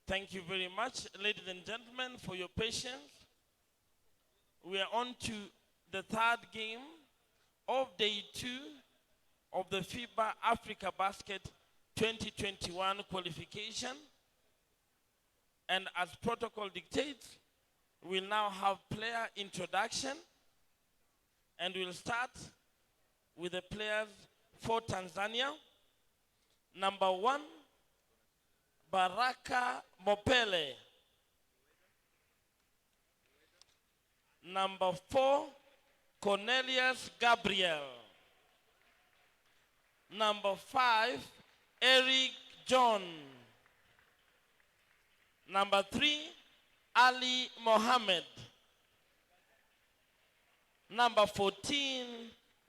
Thank you very much, ladies and gentlemen, for your patience. We are on to the third game of day 2 of the FIBA AfroBasket 2021 qualification. And as protocol dictates, we'll now have player introduction. And we'll start with the players for Tanzania. Number 1, Baraka Mopele. Number 4, Cornelius Gabriel. Number 5, Eric John. Number 3, Ali Mohammed. Number 14,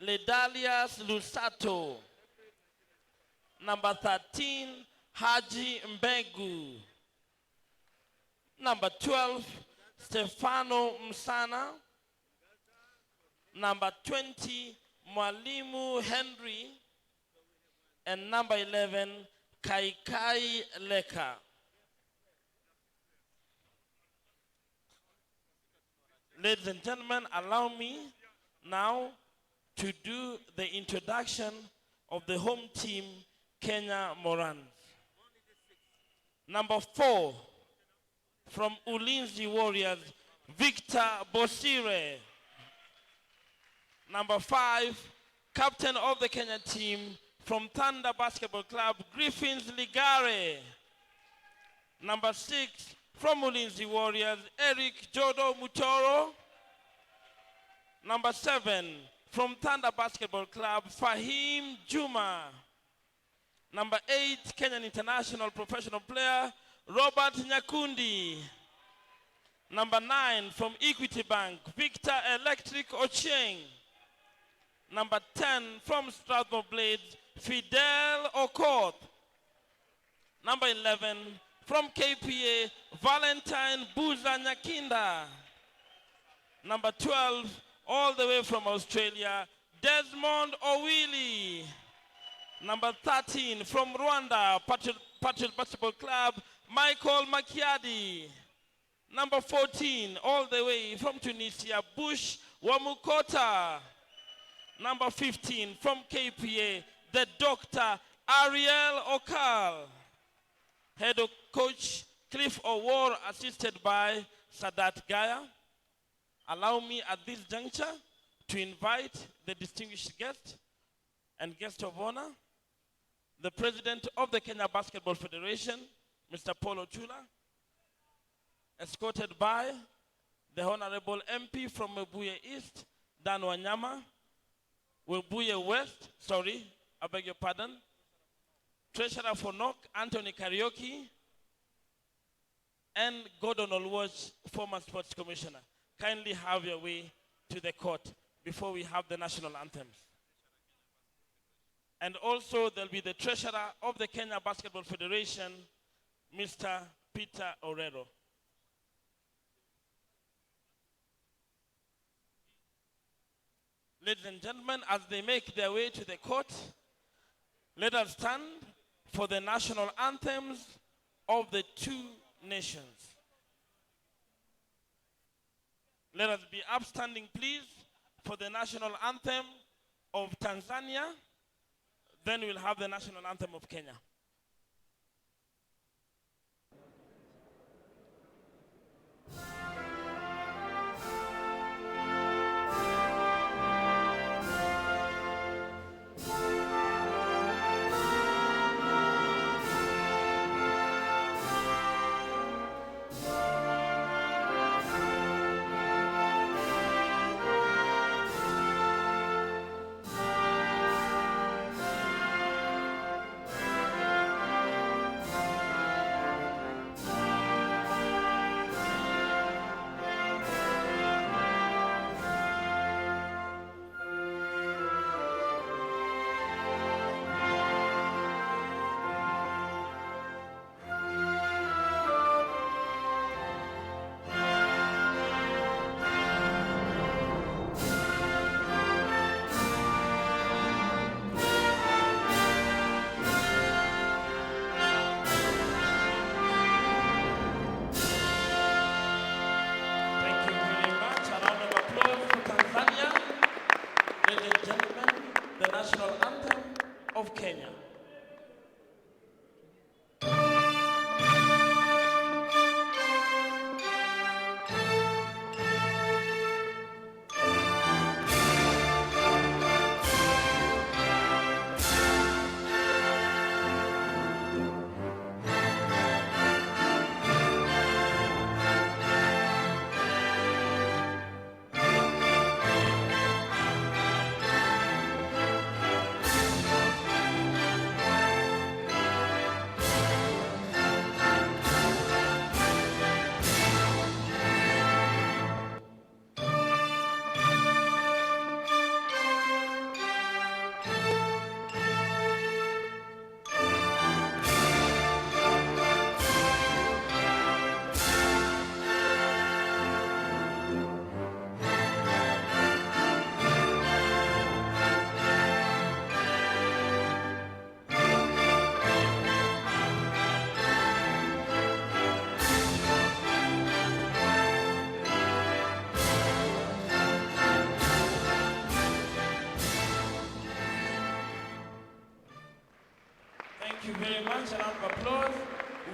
Ledalius Lusato. Number 13, Haji Mbegu. Number 12, Stefano Msana. Number 20, Mwalimu Henry. And number 11, Kaikai Leka. Ladies and gentlemen, allow me now to do the introduction of the home team, Kenya Morans. Number 4, from Ulinzi Warriors, Victor Bosire. Number 5, captain of the Kenya team, from Thunder Basketball Club, Griffins Ligare. Number 6, from Ulinzi Warriors, Eric Jodo Mutoro. Number 7, from Thunder Basketball Club, Fahim Juma. Number 8, Kenyan international professional player, Robert Nyakundi. Number 9, from Equity Bank, Victor Electric Ochieng. Number 10, from Strathmore Blades, Fidel Okoth. Number 11, from KPA, Valentine Buza Nyakinda. Number 12, all the way from Australia, Desmond Owili. Number 13, from Rwanda, Patriot Basketball Club, Michael Makiadi. Number 14, all the way from Tunisia, Bush Wamukota. Number 15, from KPA, the Dr. Ariel Okal. Head coach Cliff O'War, assisted by Sadat Gaya. Allow me at this juncture to invite the distinguished guest and guest of honor, the president of the Kenya Basketball Federation, Mr. Paul Ochula, escorted by the Honorable MP from Webuye East, Dan Wanyama, Webuye West, I beg your pardon, Treasurer for NOC, Anthony Karaoke, and Gordon Olwach, former sports commissioner. Kindly have your way to the court before we have the national anthems. And also there'll be the treasurer of the Kenya Basketball Federation, Mr. Peter Orero. Ladies and gentlemen, as they make their way to the court, let us stand for the national anthems of the 2 nations. Let us be upstanding, please, for the national anthem of Tanzania. Then we'll have the national anthem of Kenya. Thank you.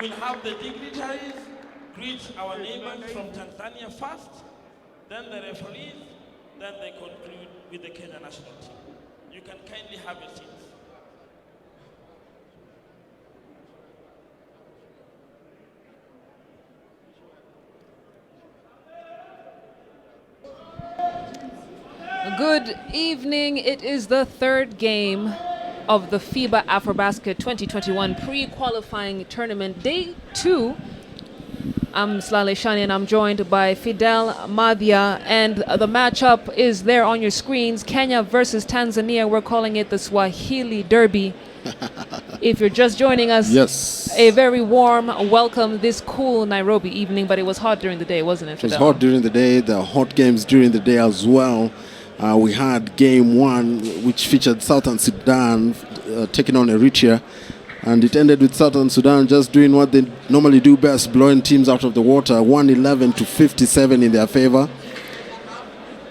will have the dignitaries greet our neighbors from Tanzania first, then the referees, then they conclude with the Kenya national team. You can kindly have your seats. Good evening. It is the third game of the FIBA AfroBasket 2021 pre-qualifying tournament, day 2. I'm Slale Shani and I'm joined by Fidel Madhia, and the matchup is there on your screens. Kenya versus Tanzania. We're calling it the Swahili Derby. If you're just joining us, yes, a very warm welcome this cool Nairobi evening, but it was hot during the day, wasn't it, Fidel? It was hot during the day. There are hot games during the day as well. We had game 1, which featured Southern Sudan taking on Eritrea, and it ended with Southern Sudan just doing what they normally do best, blowing teams out of the water, 111-57 in their favor.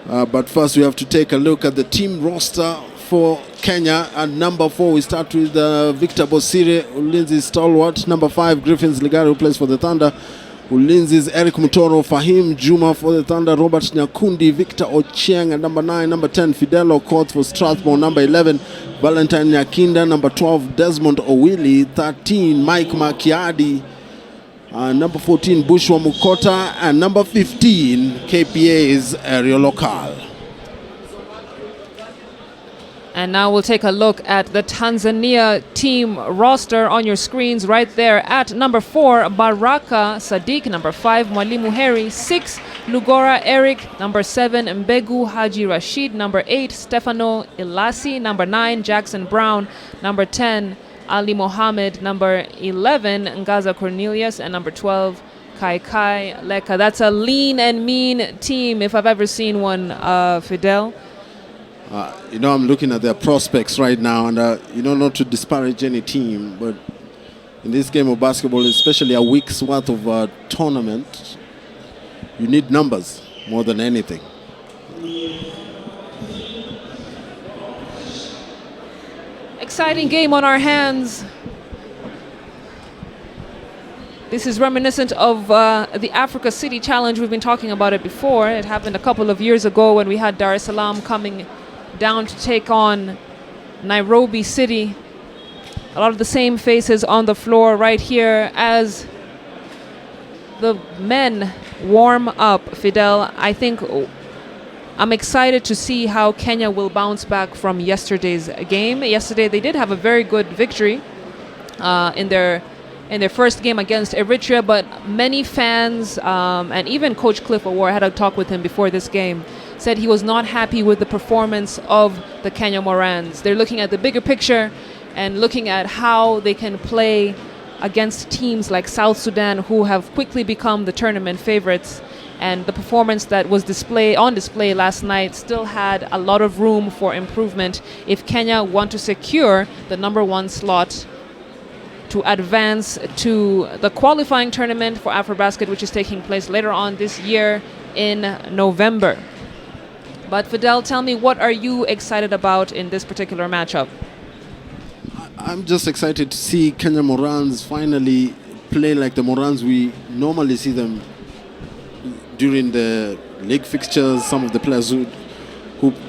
But first we have to take a look at the team roster for Kenya. At number 4, we start with Victor Bosire, Ulinzi stalwart. Number 5, Griffins Ligari, who plays for the Thunder. Ulinzi's Eric Mutoro, Fahim Juma for the Thunder, Robert Nyakundi, Victor Ochieng at number 9, number 10, Fidel Okoth for Strathmore, number 11, Valentine Nyakinda, number 12, Desmond Owili, 13, Mike Makiadi, number 14, Bushwa Mukota, and number 15, KPA's Aerial Local. And now we'll take a look at the Tanzania team roster on your screens right there. At number 4, Baraka Sadiq. Number 5, Mwalimu Heri. 6, Lugora Eric. Number 7, Mbegu Haji Rashid. Number 8, Stefano Ilasi. Number 9, Jackson Brown. Number 10, Ali Mohammed. Number 11, Ngaza Cornelius. And number 12, Kai Leka. That's a lean and mean team if I've ever seen one, Fidel. I'm looking at their prospects right now, and not to disparage any team, but in this game of basketball, especially a week's worth of tournament, you need numbers more than anything. Exciting game on our hands. This is reminiscent of the Africa City Challenge. We've been talking about it before. It happened a couple of years ago when we had Dar es Salaam coming down to take on Nairobi City. A lot of the same faces on the floor right here as the men warm up. Fidel, I think I'm excited to see how Kenya will bounce back from yesterday's game. Yesterday they did have a very good victory in their first game against Eritrea, but many fans and even Coach Cliff Awar, I had a talk with him before this game, said he was not happy with the performance of the Kenya Morans. They're looking at the bigger picture and looking at how they can play against teams like South Sudan, who have quickly become the tournament favorites. And the performance that was on display last night still had a lot of room for improvement if Kenya want to secure the number 1 slot to advance to the qualifying tournament for AfroBasket, which is taking place later on this year in November. But Fidel, tell me, what are you excited about in this particular matchup? I'm just excited to see Kenya Morans finally play like the Morans we normally see them during the league fixtures, some of the players who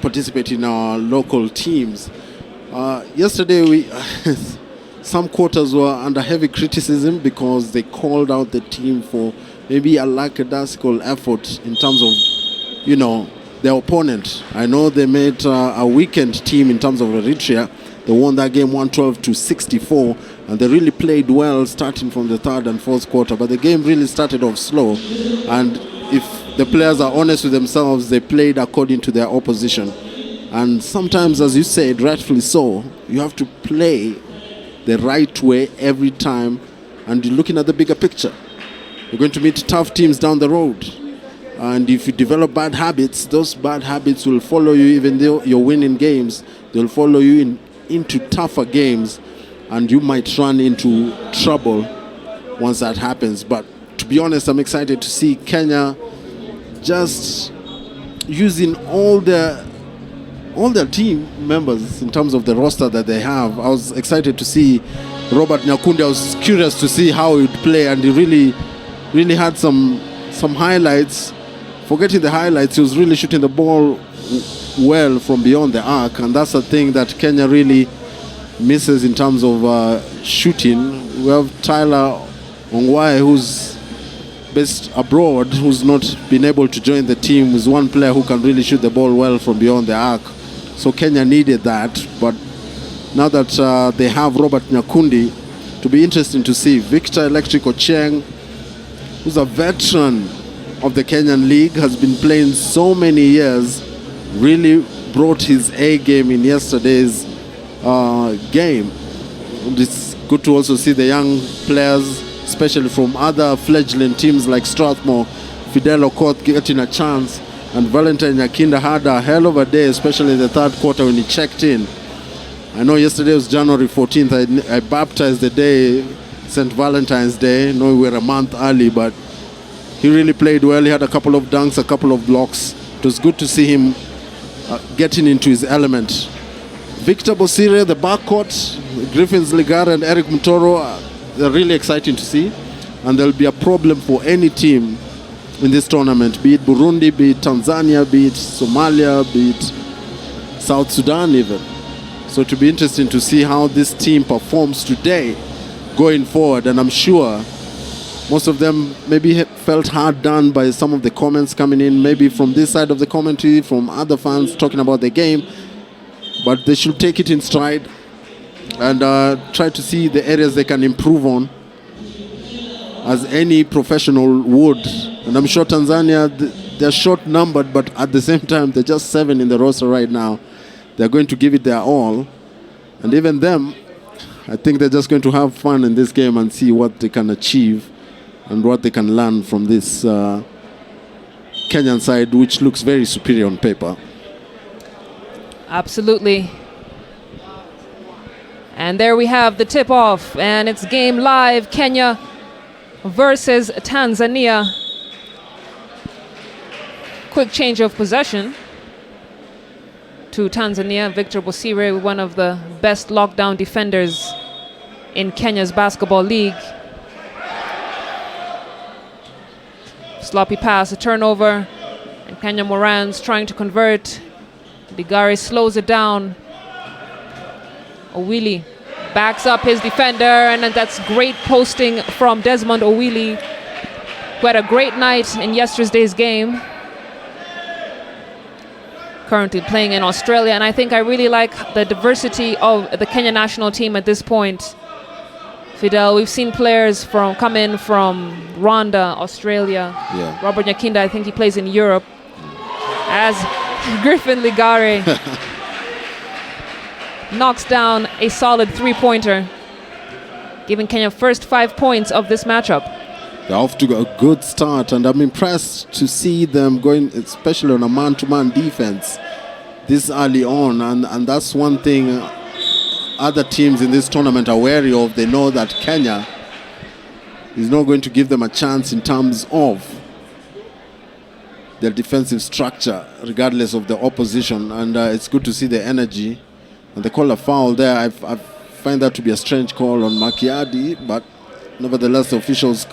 participate in our local teams. Yesterday, some quarters were under heavy criticism because they called out the team for maybe a lackadaisical effort in terms of, their opponent. I know they made a weakened team in terms of Eritrea. They won that game 112-64, and they really played well starting from the 3rd and 4th quarter. But the game really started off slow, and if the players are honest with themselves, they played according to their opposition. And sometimes, as you said, rightfully so, you have to play the right way every time, and you're looking at the bigger picture. You're going to meet tough teams down the road. And if you develop bad habits, those bad habits will follow you even though you're winning games. They'll follow you into tougher games, and you might run into trouble once that happens. But to be honest, I'm excited to see Kenya just using all their team members in terms of the roster that they have. I was excited to see Robert Nyakundi. I was curious to see how he would play, and he really had some highlights. Forgetting the highlights, he was really shooting the ball well from beyond the arc, and that's the thing that Kenya really misses in terms of shooting. We have Tyler Ongwae, who's based abroad, who's not been able to join the team, is one player who can really shoot the ball well from beyond the arc. So Kenya needed that, but now that they have Robert Nyakundi, to be interesting to see. Victor Electric Ocheng, who's a veteran of the Kenyan League, has been playing so many years, really brought his A game in yesterday's game. And it's good to also see the young players, especially from other fledgling teams like Strathmore, Fidel Okoth getting a chance, and Valentine Nyakinda had a hell of a day, especially in the third quarter when he checked in. I know yesterday was January 14th. I baptized the day St. Valentine's Day. I know we were a month early, but he really played well. He had a couple of dunks, a couple of blocks. It was good to see him getting into his element. Victor Bosire, the backcourt, Griffins Ligara and Eric Mutoro, they're really exciting to see. And there'll be a problem for any team in this tournament, be it Burundi, be it Tanzania, be it Somalia, be it South Sudan even. So it'll be interesting to see how this team performs today going forward. And I'm sure most of them maybe felt hard done by some of the comments coming in, maybe from this side of the commentary, from other fans talking about the game. But they should take it in stride and try to see the areas they can improve on, as any professional would. And I'm sure Tanzania, they're short-numbered, but at the same time, they're just 7 in the roster right now. They're going to give it their all. And even them, I think they're just going to have fun in this game and see what they can achieve and what they can learn from this Kenyan side, which looks very superior on paper. Absolutely. And there we have the tip-off, and it's game live, Kenya versus Tanzania. Quick change of possession to Tanzania. Victor Bosire, one of the best lockdown defenders in Kenya's basketball league. Sloppy pass, a turnover, and Kenya Morans trying to convert. Ligari slows it down. Owili backs up his defender, and that's great posting from Desmond Owili, who had a great night in yesterday's game. Currently playing in Australia, and I think I really like the diversity of the Kenya national team at this point. Fidel, we've seen players come in from Rwanda, Australia. Yeah. Robert Nyakinda, I think he plays in Europe. As Griffin Ligare knocks down a solid three-pointer, giving Kenya first 5 points of this matchup. They're off to a good start, and I'm impressed to see them going, especially on a man-to-man defense this early on. And that's one thing other teams in this tournament are wary of. They know that Kenya is not going to give them a chance in terms of their defensive structure, regardless of the opposition. And it's good to see the energy. And they call a foul there. I find that to be a strange call on Makiadi, but nevertheless, the officials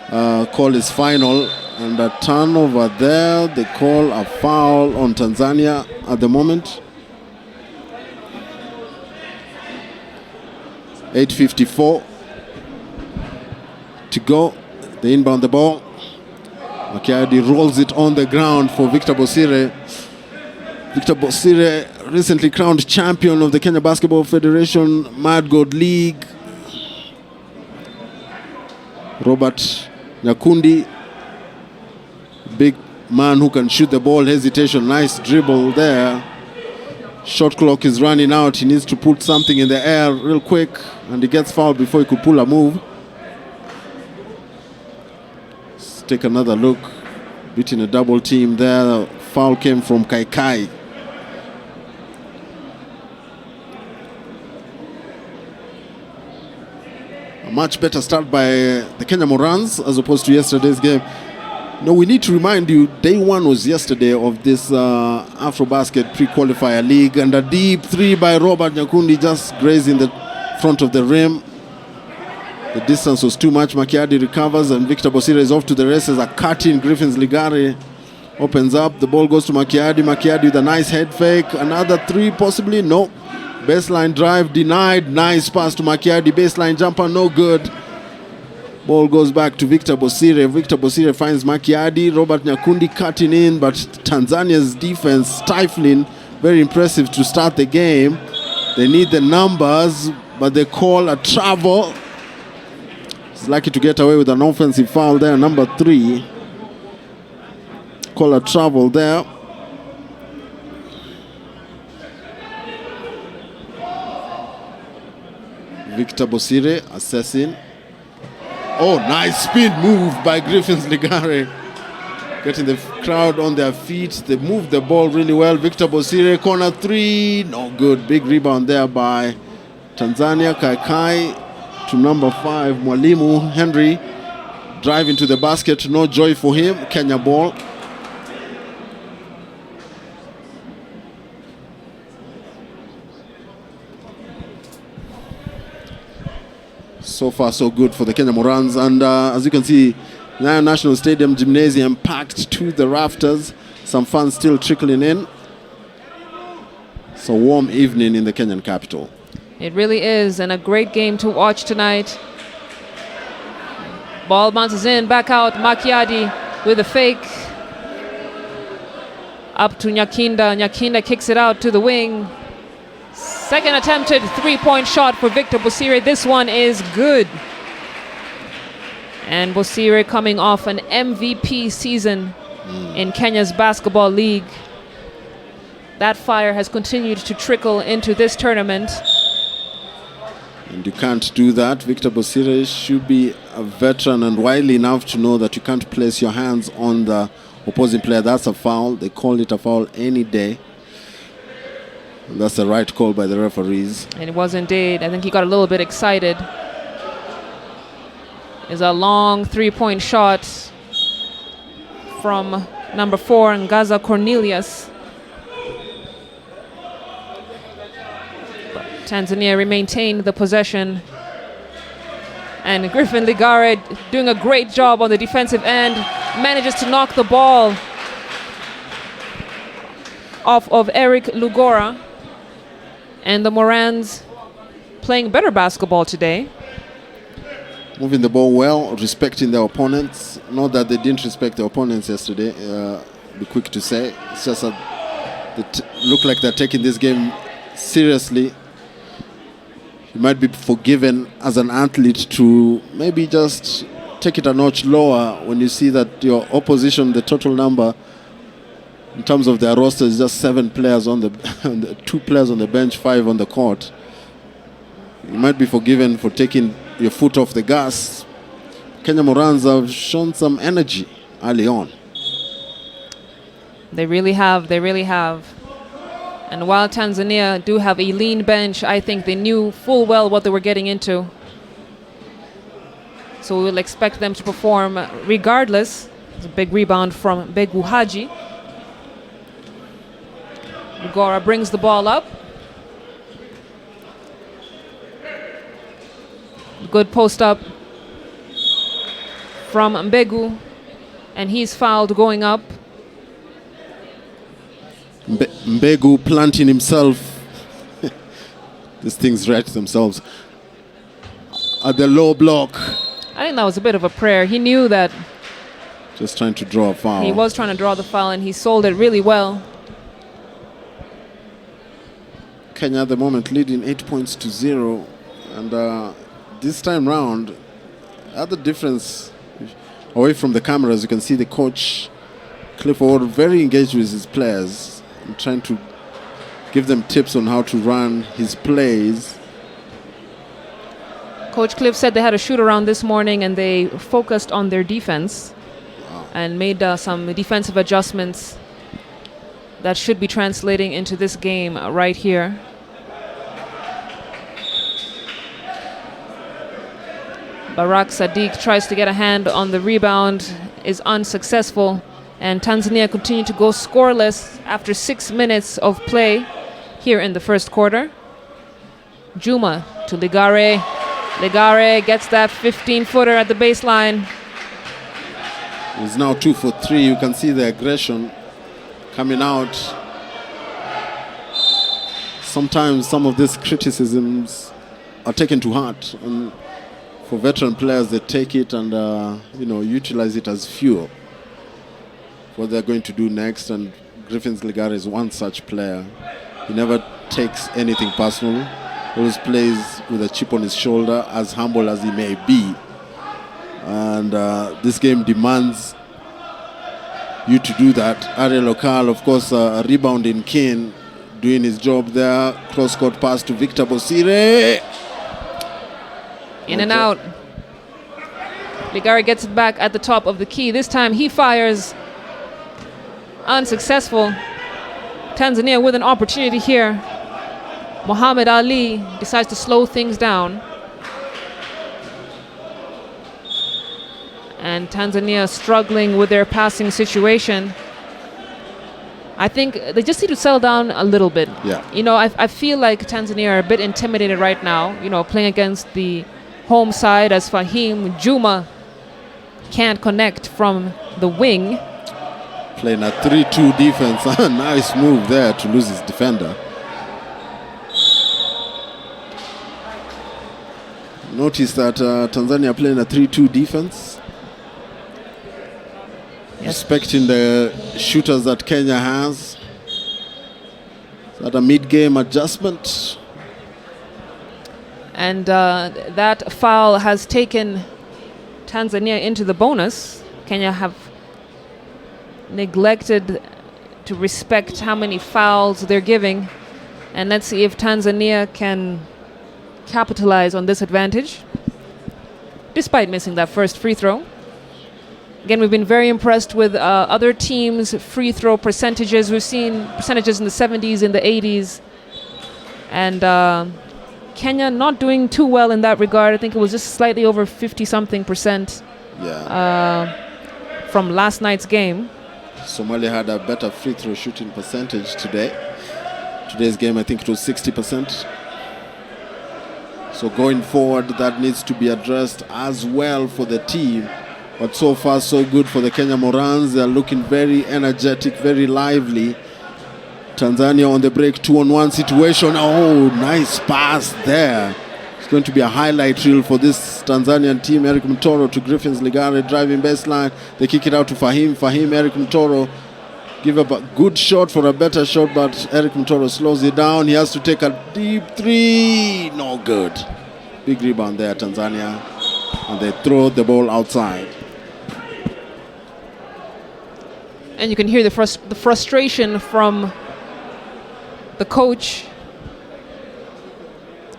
call is final. And a turnover there. They call a foul on Tanzania at the moment. 8:54 to go. They inbound the ball. Makiadi rolls it on the ground for Victor Bosire. Victor Bosire, recently crowned champion of the Kenya Basketball Federation Mad God League. Robert Nyakundi, big man who can shoot the ball, hesitation, nice dribble there. Shot clock is running out. He needs to put something in the air real quick, and he gets fouled before he could pull a move. Let's take another look. Beating a double team there. Foul came from Kaikai. A much better start by the Kenya Morans as opposed to yesterday's game. No, we need to remind you, day one was yesterday of this AfroBasket pre-qualifier league, and a deep three by Robert Nyakundi just grazing the front of the rim. The distance was too much. Makiadi recovers and Victor Bosire is off to the races. A cut in. Griffins Ligare opens up. The ball goes to Makiadi. Makiadi with a nice head fake. Another three possibly. No. Baseline drive denied. Nice pass to Makiadi. Baseline jumper no good. Ball goes back to Victor Bosire. Victor Bosire finds Makiadi. Robert Nyakundi cutting in, but Tanzania's defense stifling. Very impressive to start the game. They need the numbers, but they call a travel. He's lucky to get away with an offensive foul there, number 3. Call a travel there. Victor Bosire assessing. Oh, nice spin move by Griffins Ligare. Getting the crowd on their feet. They moved the ball really well. Victor Bosire, corner 3. No good. Big rebound there by Tanzania. Kai to number 5, Mwalimu Henry. Drive into the basket. No joy for him. Kenya ball. So far, so good for the Kenya Morans. And as you can see, Nyayo National Stadium Gymnasium packed to the rafters. Some fans still trickling in. It's a warm evening in the Kenyan capital. It really is, and a great game to watch tonight. Ball bounces in, back out. Makiadi with a fake. Up to Nyakinda. Nyakinda kicks it out to the wing. Second attempted three-point shot for Victor Bosire. This one is good. And Bosire coming off an MVP season in Kenya's basketball league. That fire has continued to trickle into this tournament. And you can't do that. Victor Bosire should be a veteran and wily enough to know that you can't place your hands on the opposing player. That's a foul. They call it a foul any day. And that's the right call by the referees. And it was indeed. I think he got a little bit excited. Is a long three-point shot from number 4, Ngaza Cornelius. But Tanzania maintained the possession. And Griffin Ligare doing a great job on the defensive end. Manages to knock the ball off of Eric Lugora. And the Morans playing better basketball today. Moving the ball well, respecting their opponents. Not that they didn't respect their opponents yesterday, be quick to say. It's just that they look like they're taking this game seriously. You might be forgiven as an athlete to maybe just take it a notch lower when you see that your opposition, the total number in terms of their roster is just 7 players on the 2 players on the bench, 5 on the court. You might be forgiven for taking your foot off the gas. Kenya Morans have shown some energy early on. They really have. They really have. And while Tanzania do have a lean bench, I think they knew full well what they were getting into. So we'll expect them to perform regardless. It's a big rebound from Begu Haji. Lugora brings the ball up. Good post up from Mbegu, and he's fouled going up. Mbegu planting himself. These things right themselves. At the low block. I think that was a bit of a prayer. He knew that. Just trying to draw a foul. He was trying to draw the foul, and he sold it really well. Kenya at the moment leading 8 points to 0. And this time round, other difference away from the cameras, you can see the coach, Clifford, very engaged with his players and trying to give them tips on how to run his plays. Coach Cliff said they had a shoot-around this morning and they focused on their defense and made some defensive adjustments that should be translating into this game right here. Barak Sadiq tries to get a hand on the rebound, is unsuccessful, and Tanzania continue to go scoreless after 6 minutes of play here in the first quarter. Juma to Ligare. Ligare gets that 15-footer at the baseline. He's now 2 for 3. You can see the aggression coming out. Sometimes some of these criticisms are taken to heart, and for veteran players, they take it and utilize it as fuel for what they're going to do next. And Griffins Ligare is one such player. He never takes anything personal. Always plays with a chip on his shoulder, as humble as he may be. And this game demands you to do that. Ariel Lokal, of course, a rebounding king, doing his job there. Cross-court pass to Victor Bosire. In and out. Ligare gets it back at the top of the key. This time he fires. Unsuccessful. Tanzania with an opportunity here. Muhammad Ali decides to slow things down. And Tanzania struggling with their passing situation. I think they just need to settle down a little bit. Yeah. I feel like Tanzania are a bit intimidated right now, playing against the home side, as Fahim Juma can't connect from the wing. Playing a 3-2 defense. Nice move there to lose his defender. Notice that Tanzania playing a 3-2 defense. Yes. Respecting the shooters that Kenya has. Is that a mid-game adjustment? And that foul has taken Tanzania into the bonus. Kenya have neglected to respect how many fouls they're giving. And let's see if Tanzania can capitalize on this advantage, despite missing that first free throw. Again, we've been very impressed with other teams' free throw percentages. We've seen percentages in the 70s, in the 80s. And Kenya not doing too well in that regard. I think it was just slightly over 50-something% from last night's game. Somalia had a better free throw shooting percentage today. Today's game, I think it was 60%. So going forward, that needs to be addressed as well for the team. But so far, so good for the Kenya Morans. They're looking very energetic, very lively. Tanzania on the break, 2-on-1 situation. Oh, nice pass there. It's going to be a highlight reel for this Tanzanian team. Eric Mtoro to Griffins Ligare, driving baseline. They kick it out to Fahim. Fahim, Eric Mtoro give up a good shot for a better shot, but Eric Mtoro slows it down. He has to take a deep three. No good. Big rebound there, Tanzania. And they throw the ball outside. And you can hear the frustration from the coach.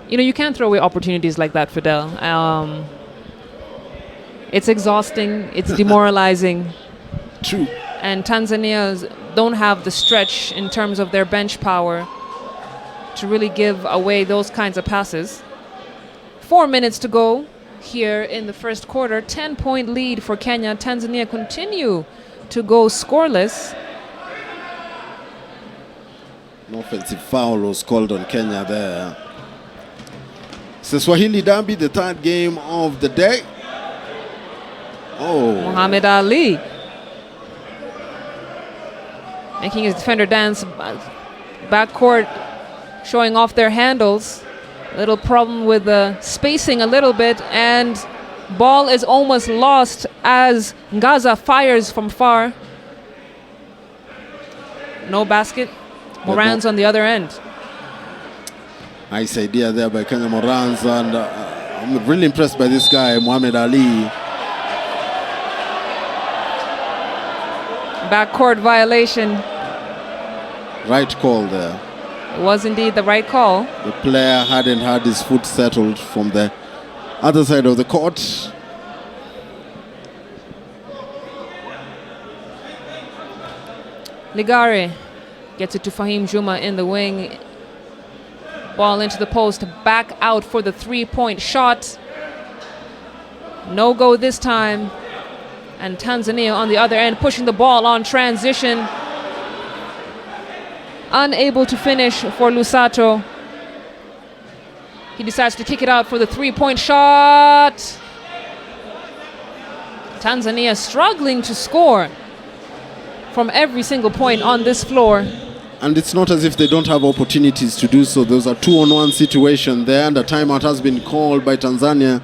You can't throw away opportunities like that, Fidel. It's exhausting. It's demoralizing. True. And Tanzania don't have the stretch in terms of their bench power to really give away those kinds of passes. 4 minutes to go here in the first quarter. 10-point lead for Kenya. Tanzania continue to go scoreless. An offensive foul was called on Kenya there. It's the Swahili Derby, the third game of the day. Oh. Muhammad Ali making his defender dance. Backcourt showing off their handles. Little problem with the spacing a little bit, and ball is almost lost as Ngaza fires from far. No basket. Morans on the other end. Nice idea there by Kenya Morans, and I'm really impressed by this guy, Muhammad Ali. Backcourt violation. Right call there. It was indeed the right call. The player hadn't had his foot settled from the other side of the court. Ligare gets it to Fahim Juma in the wing. Ball into the post, back out for the three-point shot. No go this time. And Tanzania on the other end pushing the ball on transition. Unable to finish for Lusato. He decides to kick it out for the three-point shot. Tanzania struggling to score from every single point on this floor. And it's not as if they don't have opportunities to do so. Those are 2-on-1 situation there, and the timeout has been called by Tanzania.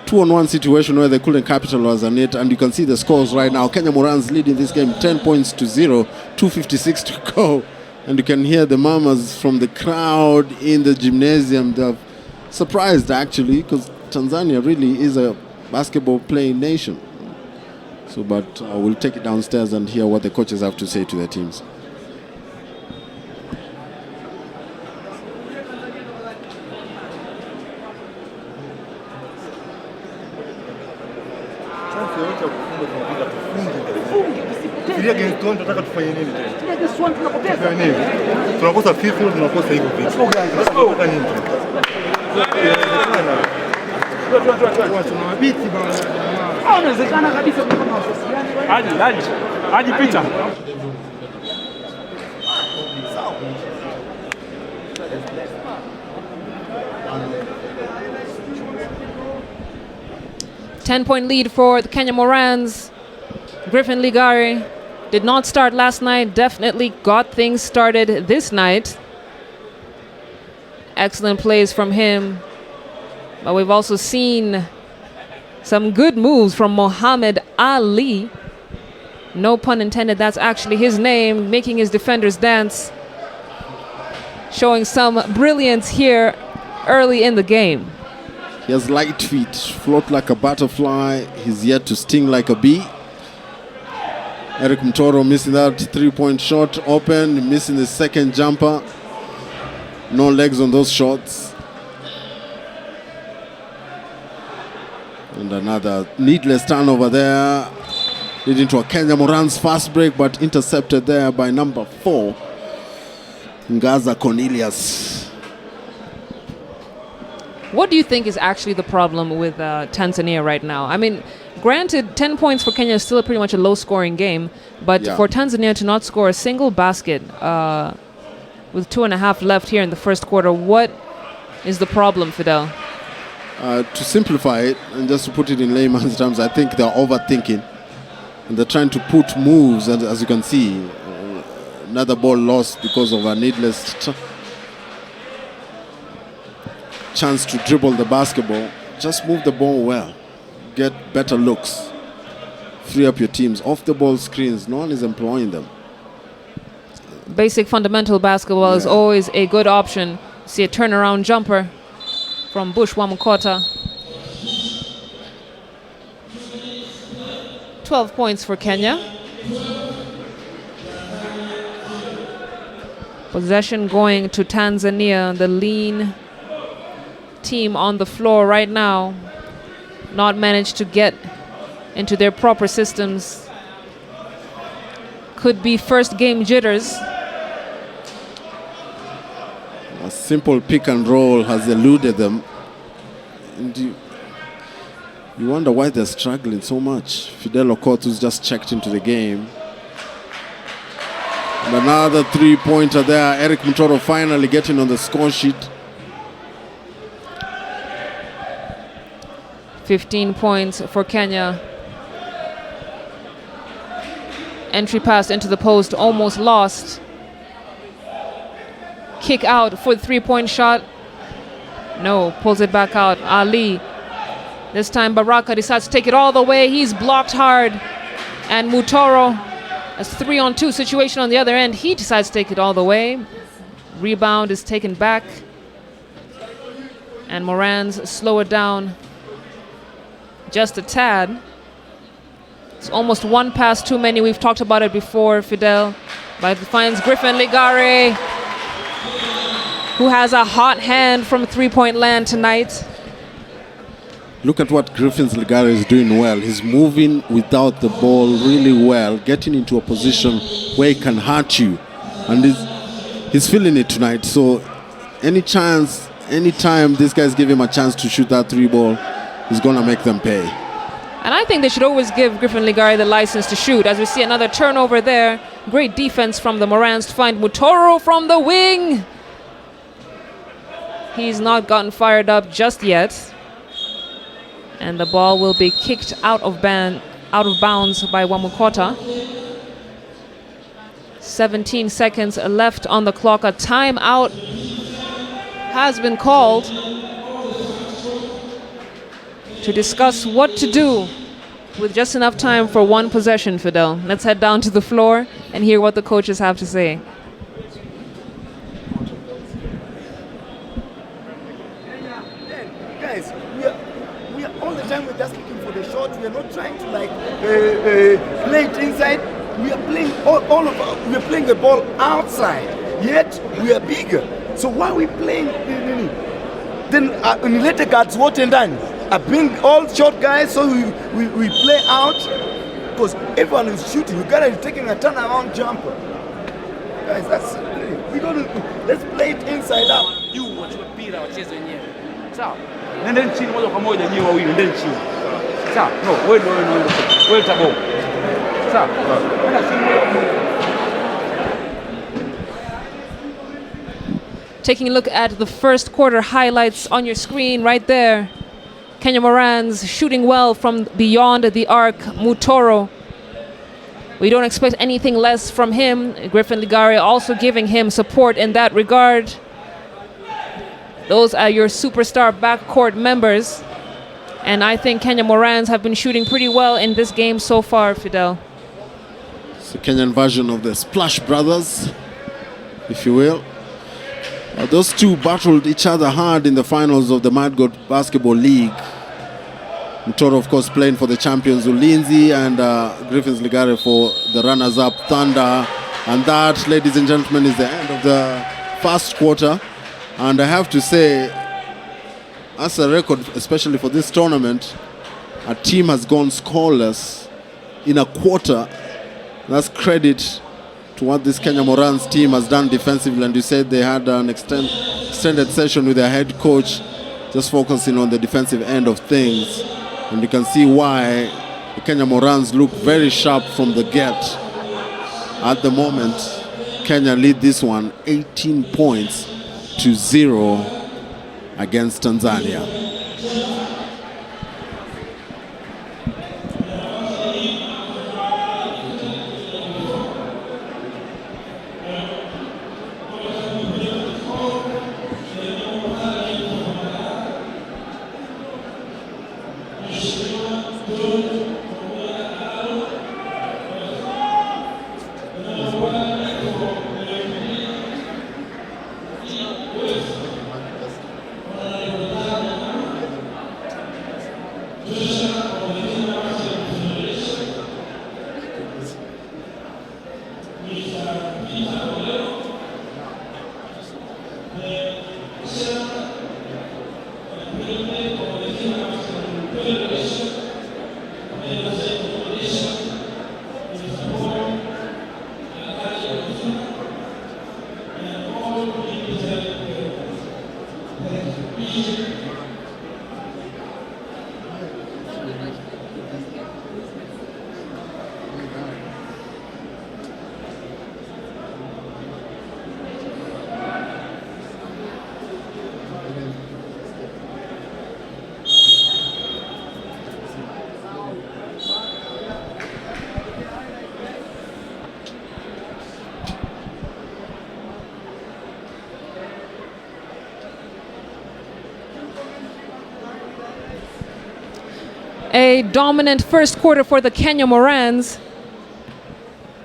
2-on-1 situation where they couldn't capitalize on it, and you can see the scores right now. Kenya Morans leading this game 10 points to 0, 2:56 to go. And you can hear the mamas from the crowd in the gymnasium. They're surprised actually, because Tanzania really is a basketball playing nation. So, but we'll take it downstairs and hear what the coaches have to say to their teams. Tunakosa fifu, tunakosa hivyo vitu. Tunataka nini? Tunawabiti bwana. Inawezekana kabisa kama wasiwasi. Haji pita. Ten-point lead for the Kenya Morans. Griffin Ligari did not start last night, definitely got things started this night. Excellent plays from him. But we've also seen some good moves from Mohammed Ali. No pun intended, that's actually his name, making his defenders dance. Showing some brilliance here early in the game. He has light feet, float like a butterfly. He's yet to sting like a bee. Eric Mtoro missing that three-point shot open, missing the second jumper. No legs on those shots. And another needless turnover there, leading to a Kenya Morans fast break, but intercepted there by number 4, Ngaza Cornelius. What do you think is actually the problem with Tanzania right now? I mean, granted, 10 points for Kenya is still pretty much a low-scoring game, but for Tanzania to not score a single basket with 2.5 left here in the first quarter, what is the problem, Fidel? To simplify it, and just to put it in layman's terms, I think they're overthinking. And they're trying to put moves, and as you can see, another ball lost because of a needless chance to dribble the basketball. Just move the ball well. Get better looks. Free up your teams. Off the ball screens, no one is employing them. Basic fundamental basketball is always a good option. See a turnaround jumper from Bush Wamukota. 12 points for Kenya. Possession going to Tanzania, the lean team on the floor right now. Not managed to get into their proper systems. Could be first game jitters. A simple pick and roll has eluded them. And you wonder why they're struggling so much. Fidel Okotu's just checked into the game. And another three-pointer there. Eric Mutoro finally getting on the score sheet. 15 points for Kenya. Entry pass into the post, almost lost. Kick out for the three-point shot. No, pulls it back out. Ali. This time Baraka decides to take it all the way. He's blocked hard. And Mutoro, a 3-on-2 situation on the other end. He decides to take it all the way. Rebound is taken back. And Morans slow it down just a tad. It's almost one pass too many. We've talked about it before, Fidel. But it finds Griffin Ligari, who has a hot hand from three-point land tonight. Look at what Griffin Ligari is doing well. He's moving without the ball really well, getting into a position where he can hurt you. And he's feeling it tonight. So anytime these guys give him a chance to shoot that three ball, he's going to make them pay. And I think they should always give Griffin Ligari the license to shoot. As we see another turnover there. Great defense from the Morans to find Mutoro from the wing. He's not gotten fired up just yet. And the ball will be kicked out of bounds by Wamukota. 17 seconds left on the clock. A timeout has been called to discuss what to do with just enough time for one possession, Fidel. Let's head down to the floor and hear what the coaches have to say. Guys, we are all the time we're just looking for the shot. We are not trying to play it inside. We are playing we are playing the ball outside. Yet we are bigger. So why are we playing? Then unilete guards what and done? I bring all short guys so we play out because everyone is shooting. You gotta be taking a turnaround jumper. Guys, let's play it inside out. You watch mpira wacheze wenyewe. Sawa. Nendeni chini moja kwa moja nyinyi wawili, nendeni chini. Sawa. No, wewe tabo. Sawa. Nenda chini moja kwa moja. Taking a look at the first quarter highlights on your screen right there. Kenya Morans shooting well from beyond the arc. Mutoro, we don't expect anything less from him. Griffin Ligare also giving him support in that regard. Those are your superstar backcourt members. And I think Kenya Morans have been shooting pretty well in this game so far, Fidel. It's the Kenyan version of the Splash Brothers, if you will. Those two battled each other hard in the finals of the Mad God Basketball League. Mutoro, of course, playing for the champions Ulinzi, and Griffins Ligare for the runners-up Thunder. And that, ladies and gentlemen, is the end of the first quarter. And I have to say, as a record, especially for this tournament, a team has gone scoreless in a quarter. That's credit to what this Kenya Morans team has done defensively. And you said they had an extended session with their head coach, just focusing on the defensive end of things. And you can see why the Kenya Morans look very sharp from the get. At the moment, Kenya lead this one 18 points to 0 against Tanzania. A dominant first quarter for the Kenya Morans,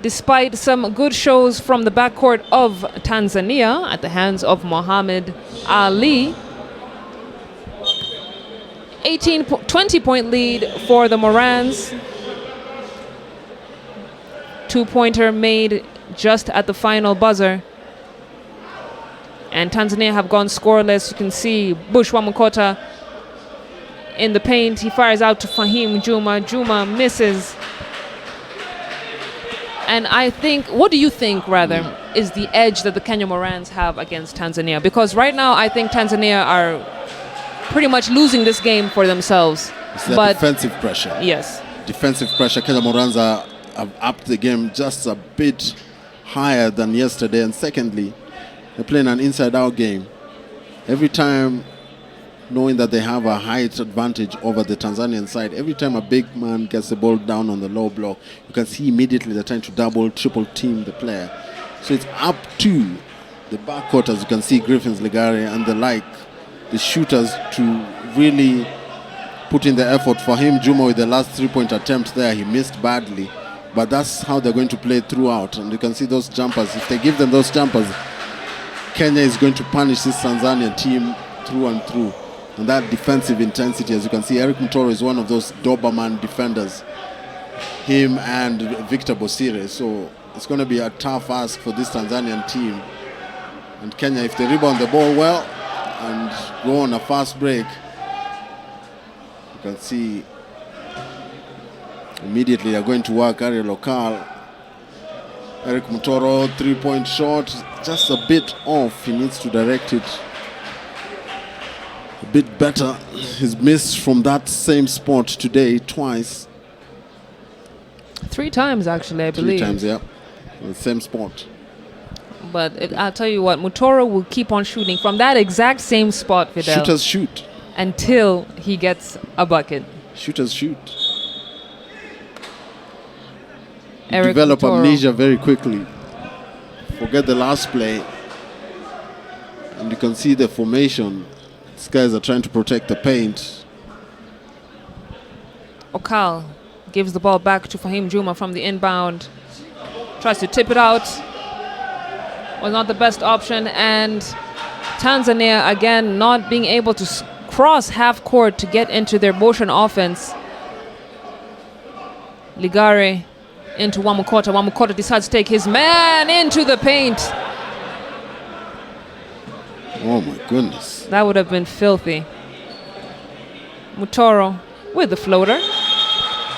despite some good shows from the backcourt of Tanzania at the hands of Mohamed Ali. 20-point lead for the Morans. Two-pointer made just at the final buzzer. And Tanzania have gone scoreless. You can see Bush Wamukota in the paint. He fires out to Fahim Juma. Juma misses. And I think, what do you think, rather, is the edge that the Kenya Morans have against Tanzania? Because right now, I think Tanzania are pretty much losing this game for themselves. It's the defensive pressure. Yes. Defensive pressure. Kenya Morans have upped the game just a bit higher than yesterday. And secondly, they're playing an inside-out game. every time, knowing that they have a height advantage over the Tanzanian side, every time a big man gets the ball down on the low block, you can see immediately they're trying to double, triple team the player. So it's up to the backcourt, as you can see, Griffins, Ligare and the shooters, to really put in the effort. For him, Juma, with the last 3-point attempt there, he missed badly. But that's how they're going to play throughout. And you can see those jumpers. If they give them those jumpers, Kenya is going to punish this Tanzanian team through and through. And that defensive intensity, as you can see, Eric Mutoro is one of those Doberman defenders. Him and Victor Bosire. So it's going to be a tough ask for this Tanzanian team. And Kenya, if they rebound the ball well and go on a fast break, you can see immediately they're going to work area local. Eric Mutoro, 3-point shot, just a bit off. He needs to direct it a bit better. He's missed from that same spot today twice. 3 times, actually, I believe. 3 times, yeah. The same spot. But I'll tell you what, Mutoro will keep on shooting from that exact same spot, Fidel. Shooters shoot. Until he gets a bucket. Shooters shoot. Eric Develop Mutoro. amnesia very quickly. Forget the last play. And you can see the formation. These guys are trying to protect the paint. Okal gives the ball back to Fahim Juma from the inbound. Tries to tip it out. Was not the best option. And Tanzania, again, not being able to cross half court to get into their motion offense. Ligare into Wamukota. Wamukota decides to take his man into the paint. Oh my goodness. That would have been filthy. Mutoro with the floater.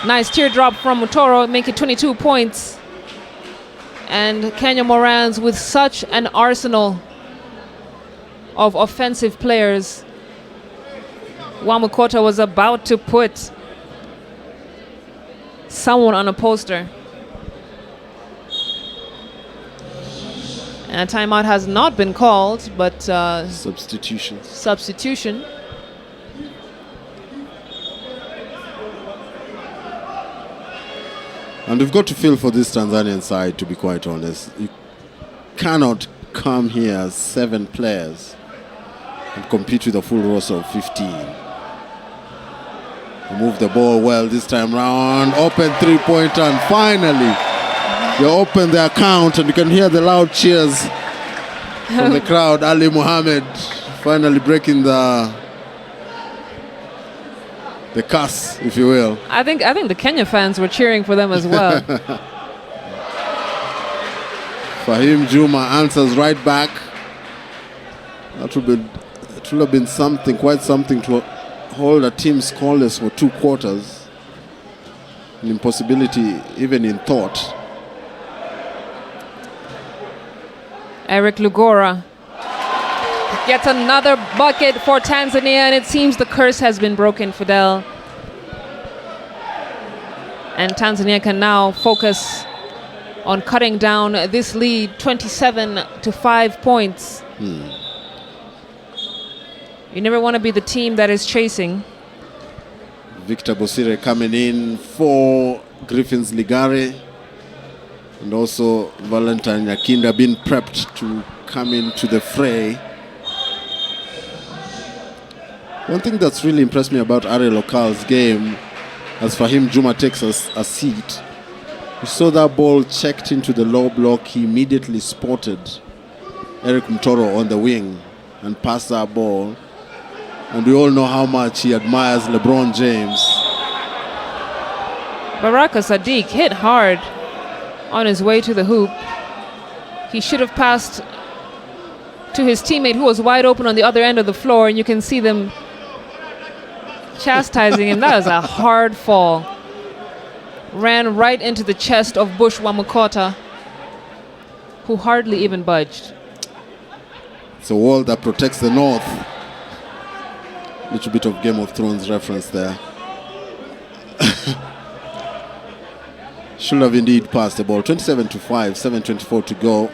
Nice teardrop from Mutoro, make it 22 points. And Kenya Morans with such an arsenal of offensive players. Wamukota was about to put someone on a poster. And a timeout has not been called, but Substitutions. substitution. And we've got to feel for this Tanzanian side, to be quite honest. You cannot come here as 7 players and compete with a full roster of 15. They move the ball well this time round. Open 3-pointer, and finally they open the account, and you can hear the loud cheers from the crowd. Ali Muhammad finally breaking the curse, if you will. I think the Kenya fans were cheering for them as well. Fahim Juma answers right back. It will have been something, quite something, to hold a team scoreless for 2 quarters. An impossibility even in thought. Eric Lugora gets another bucket for Tanzania, and it seems the curse has been broken, Fidel. And Tanzania can now focus on cutting down this lead, 27 to 5 points. You never want to be the team that is chasing. Victor Bosire coming in for Griffins Ligare. And also Valentine Yakinda being prepped to come into the fray. One thing that's really impressed me about Are Local's game, as Fahim Juma takes a seat, we saw that ball checked into the low block. He immediately spotted Eric Mutoro on the wing and passed that ball. And we all know how much he admires LeBron James. Baraka Sadiq hit hard on his way to the hoop. He should have passed to his teammate who was wide open on the other end of the floor, and you can see them chastising him. That was a hard fall. Ran right into the chest of Bush Wamukota, who hardly even budged. It's a wall that protects the north. Little bit of Game of Thrones reference there. Should have indeed passed the ball. 27 to 5, 7:24 to go.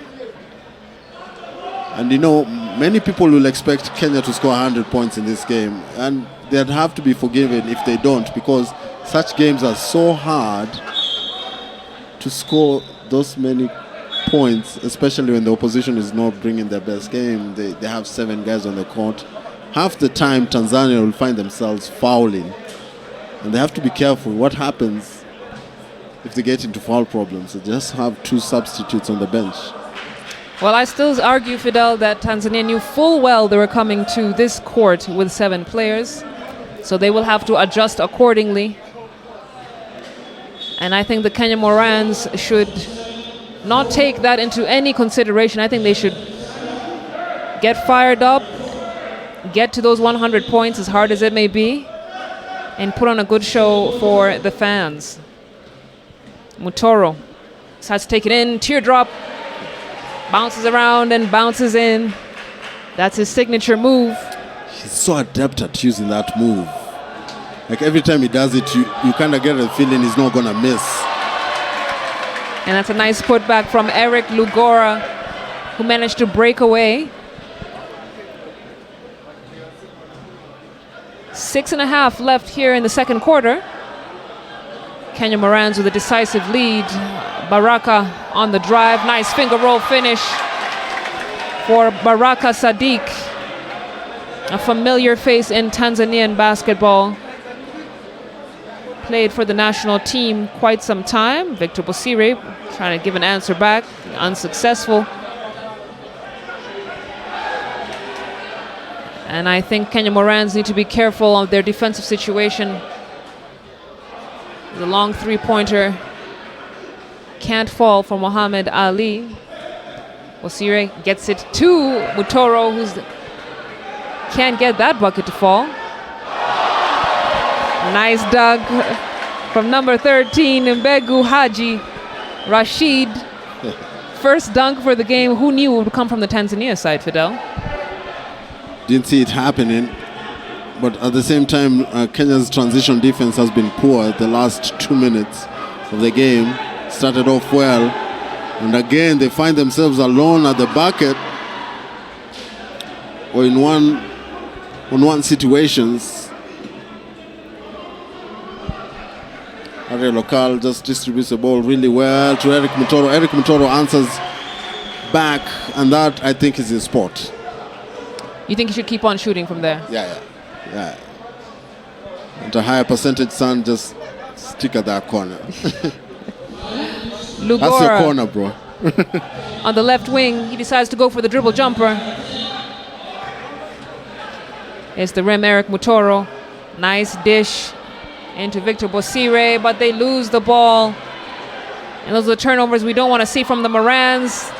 And you know, many people will expect Kenya to score 100 points in this game, and they'd have to be forgiven if they don't, because such games are so hard to score those many points, especially when the opposition is not bringing their best game. They have 7 guys on the court. Half the time, Tanzania will find themselves fouling, and they have to be careful what happens if they get into foul problems. They just have 2 substitutes on the bench. Well, I still argue, Fidel, that Tanzania knew full well they were coming to this court with 7 players, so they will have to adjust accordingly. And I think the Kenya Morans should not take that into any consideration. I think they should get fired up, get to those 100 points, as hard as it may be, and put on a good show for the fans. Mutoro has to take it in, teardrop, bounces around and bounces in. That's his signature move. He's so adept at using that move. Like every time he does it, you kind of get a feeling he's not going to miss. And that's a nice putback from Eric Lugora, who managed to break away. 6.5 left here in the second quarter. Kenya Morans with a decisive lead. Baraka on the drive. Nice finger roll finish for Baraka Sadiq, a familiar face in Tanzanian basketball. Played for the national team quite some time. Victor Bosire trying to give an answer back, unsuccessful. And I think Kenya Morans need to be careful of their defensive situation. The long 3-pointer can't fall for Muhammad Ali. Bosire gets it to Mutoro, who's can't get that bucket to fall. Nice dunk from number 13, Mbegu Haji Rashid. First dunk for the game. Who knew it would come from the Tanzania side, Fidel? Didn't see it happening. But at the same time, Kenya's transition defense has been poor the last 2 minutes of the game. Started off well. And again, they find themselves alone at the bucket. Or in one situations. Ariel Lokal just distributes the ball really well to Eric Mutoro. Eric Mutoro answers back, and that, I think, is his spot. You think he should keep on shooting from there? Yeah. And a higher percentage, son, just stick at that corner. Lugora, that's your corner, bro. on the left wing, he decides to go for the dribble jumper. It's the rim, Eric Mutoro. Nice dish into Victor Bosire, but they lose the ball. And those are the turnovers we don't want to see from the Morans.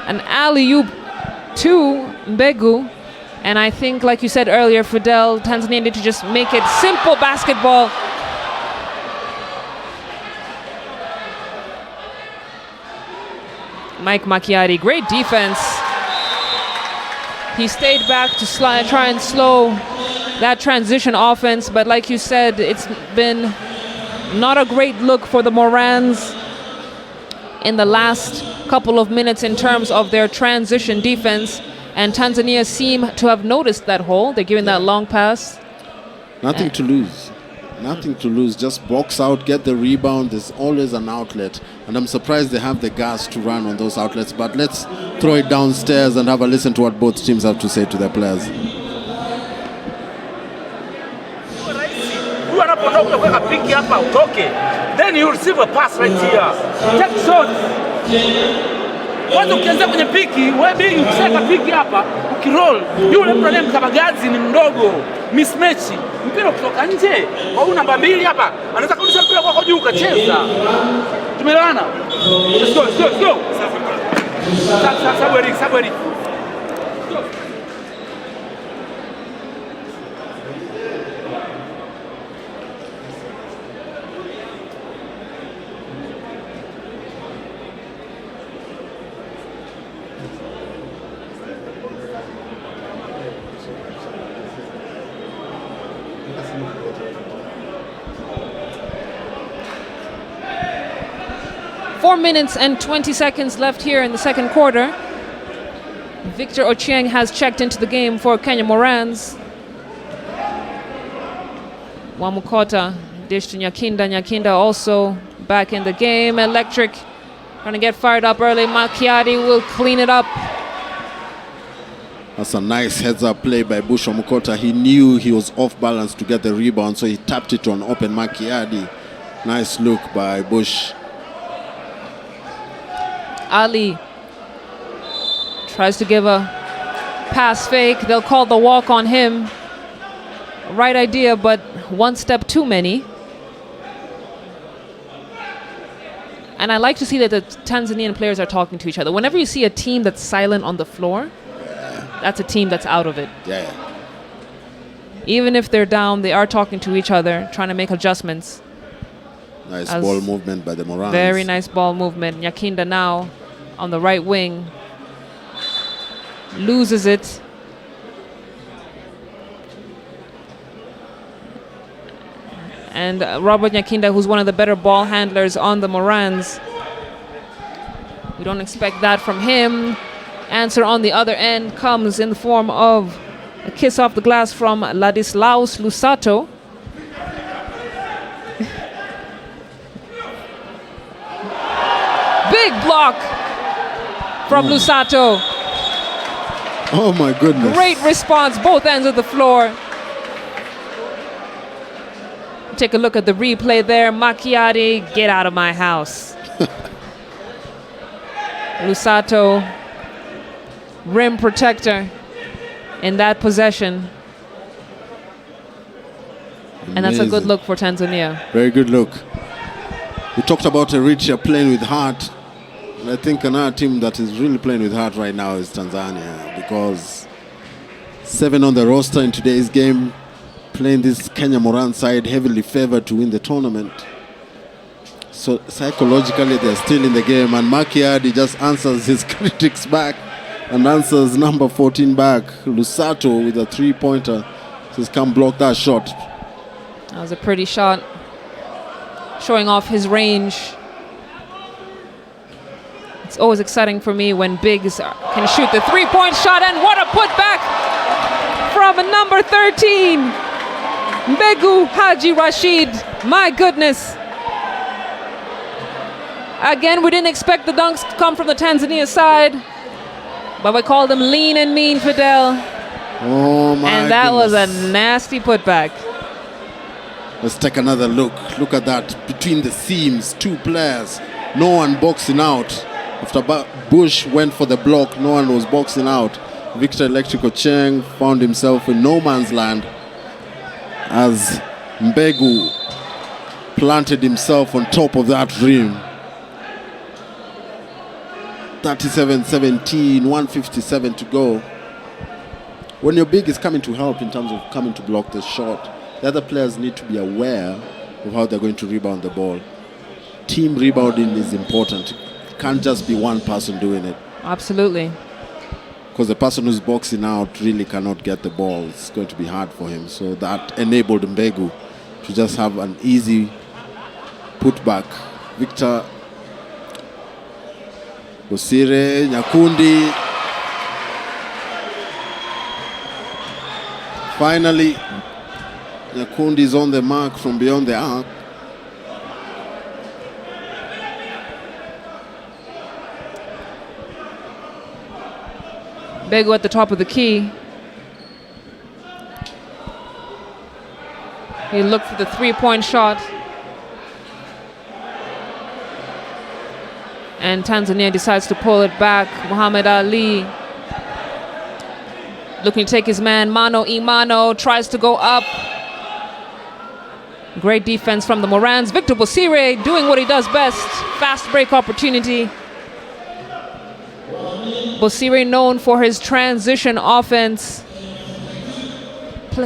An alley-oop to Mbegu. And I think, like you said earlier, Fidel, Tanzania need to just make it simple basketball. Mike Macchiari, great defense. He stayed back to try and slow that transition offense, but like you said, it's been not a great look for the Morans in the last couple of minutes in terms of their transition defense, and Tanzania seem to have noticed that hole. They're giving that long pass. Nothing to lose. Nothing to lose. Just box out, get the rebound. There's always an outlet. And I'm surprised they have the gas to run on those outlets. But let's throw it downstairs and have a listen to what both teams have to say to their players. Then you receive a pass right here. Take shots. Kwanza ukianza kwenye piki, wewe big ukiseka piki hapa, ukiroll, yule mtu anayemkabagazi ni mdogo. Mismatch. Mpira kutoka nje. Kwa huyu namba 2 hapa, anaweza kurudisha mpira kwako juu ukacheza. Tumeelewana? Let's go. Sabweri. 4 minutes and 20 seconds left here in the second quarter. Victor Ochieng has checked into the game for Kenya Morans. Wamukota, dish to Nyakinda. Nyakinda also back in the game. Electric trying to get fired up early. Makiadi will clean it up. That's a nice heads-up play by Bush Wamukota. He knew he was off balance to get the rebound, so he tapped it on open Makiadi. Nice look by Bush. Ali tries to give a pass fake. They'll call the walk on him. Right idea, but one step too many. And I like to see that the Tanzanian players are talking to each other. Whenever you see a team that's silent on the floor, that's a team that's out of it. Yeah. Even if they're down, they are talking to each other, trying to make adjustments. Nice ball movement by the Morans. Very nice ball movement. Nyakinda now on the right wing. Loses it. And Robert Nyakinda, who's one of the better ball handlers on the Morans. We don't expect that from him. Answer on the other end comes in the form of a kiss off the glass from Ladislaus Lusato. Big block from Lusato. Oh my goodness. Great response, both ends of the floor. Take a look at the replay there. Macchiati, get out of my house. Lusato, rim protector in that possession. Amazing. And that's a good look for Tanzania. Very good look. We talked about Eritrea playing with heart. And I think another team that is really playing with heart right now is Tanzania, because 7 on the roster in today's game, playing this Kenya Moran side, heavily favored to win the tournament. So psychologically they're still in the game, and Makiadi just answers his critics back and answers number 14 back. Lusato with a 3-pointer says, come block that shot. That was a pretty shot, showing off his range. It's always exciting for me when bigs can shoot the 3-point shot, and what a putback from number 13, Mbegu Haji Rashid. My goodness. Again, we didn't expect the dunks to come from the Tanzania side, but we called them lean and mean, Fidel. Oh my And that goodness. was a nasty putback. Let's take another look. Look at that. Between the seams, 2 players. No one boxing out. After Bush went for the block, no one was boxing out. Victor Electrico Cheng found himself in no man's land as Mbegu planted himself on top of that rim. 37-17, 1:57 to go. When your big is coming to help in terms of coming to block the shot, the other players need to be aware of how they're going to rebound the ball. Team rebounding is important. It can't just be one person doing it. Absolutely. Because the person who's boxing out really cannot get the ball. It's going to be hard for him. So that enabled Mbegu to just have an easy putback. Victor Bosire, Nyakundi. Finally, Nyakundi is on the mark from beyond the arc. Mbegu at the top of the key. He looked for the 3-point shot. And Tanzania decides to pull it back. Muhammad Ali looking to take his man. Mano Imano tries to go up. Great defense from the Morans. Victor Bosire doing what he does best. Fast break opportunity. Bosire, known for his transition offense,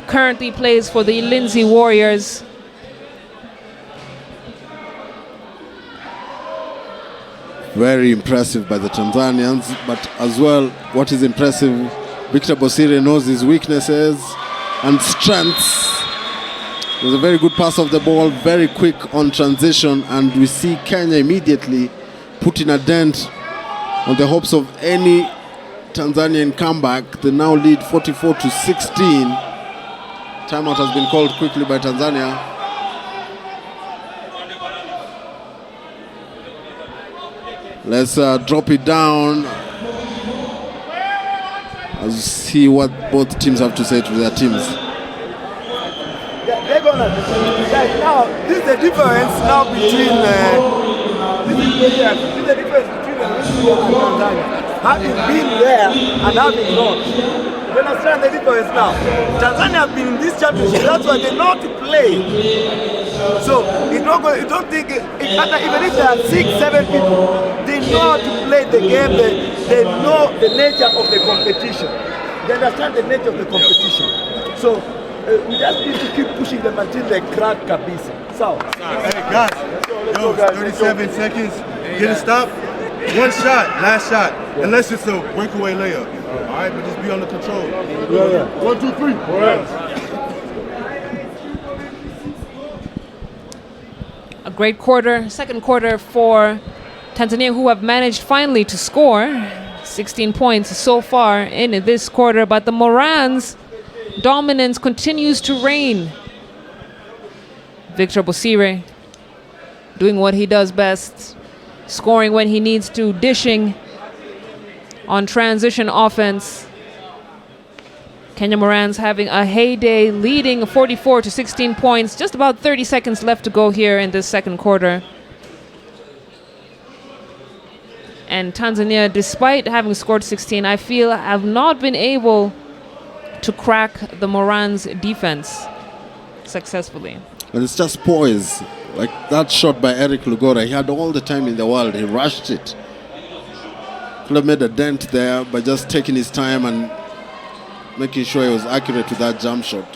currently plays for the Lindsay Warriors. Very impressive by the Tanzanians, but as well, what is impressive, Victor Bosire knows his weaknesses and strengths. There's a very good pass of the ball, very quick on transition, and we see Kenya immediately putting a dent on the hopes of any Tanzanian comeback. They now lead 44 to 16. Timeout has been called quickly by Tanzania. Let's drop it down. Let's see what both teams have to say to their teams. They're gonna now. This is the difference now between this is the difference between Eritrea and Tanzania. Having been there and having not. You understand the difference now? Tanzania have been in this championship. That's why they know how to play. So it's not going. You don't think even if there are 6-7 people, they know how to play the game. They know the nature of the competition. They understand the nature of the competition. So we just need to keep pushing them until they crack kabisa. So. Hey guys, yo, 37 seconds. Get a stop. One shot, last shot. Unless it's a breakaway layup. All right, but just be under control. Yeah. 1, 2, 3. All right. A great quarter, second quarter for Tanzania, who have managed finally to score 16 points so far in this quarter, but the Morans' dominance continues to reign. Victor Bosire doing what he does best, scoring when he needs to, dishing on transition offense. Kenya Morans having a heyday, leading 44 to 16 points. Just about 30 seconds left to go here in this second quarter. And Tanzania, despite having scored 16, I feel have not been able to crack the Morans' defense successfully. And it's just poise. Like that shot by Eric Lugora, he had all the time in the world. He rushed it. Could have made a dent there by just taking his time and making sure he was accurate with that jump shot.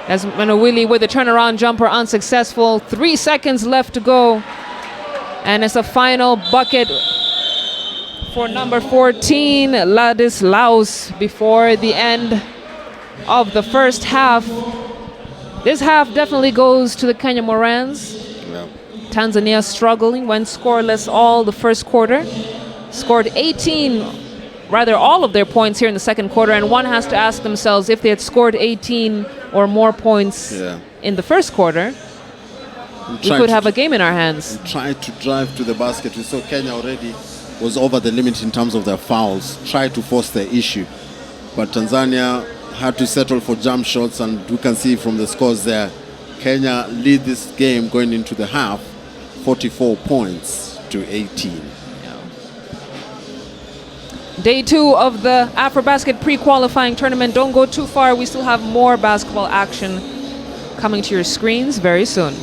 As Manawili with the turnaround jumper unsuccessful. 3 seconds left to go. And it's a final bucket for number 14, Ladislaus, before the end of the first half. This half definitely goes to the Kenya Morans. Yeah. Tanzania struggling, went scoreless all the first quarter. Scored 18, rather all of their points here in the second quarter, and one has to ask themselves if they had scored 18 or more points in the first quarter, we could have a game in our hands. Tried to drive to the basket. We saw Kenya already was over the limit in terms of their fouls, tried to force the issue. But Tanzania had to settle for jump shots, and we can see from the scores there, Kenya lead this game going into the half, 44 points to 18. Day 2 of the AfroBasket pre-qualifying tournament. Don't go too far. We still have more basketball action coming to your screens very soon.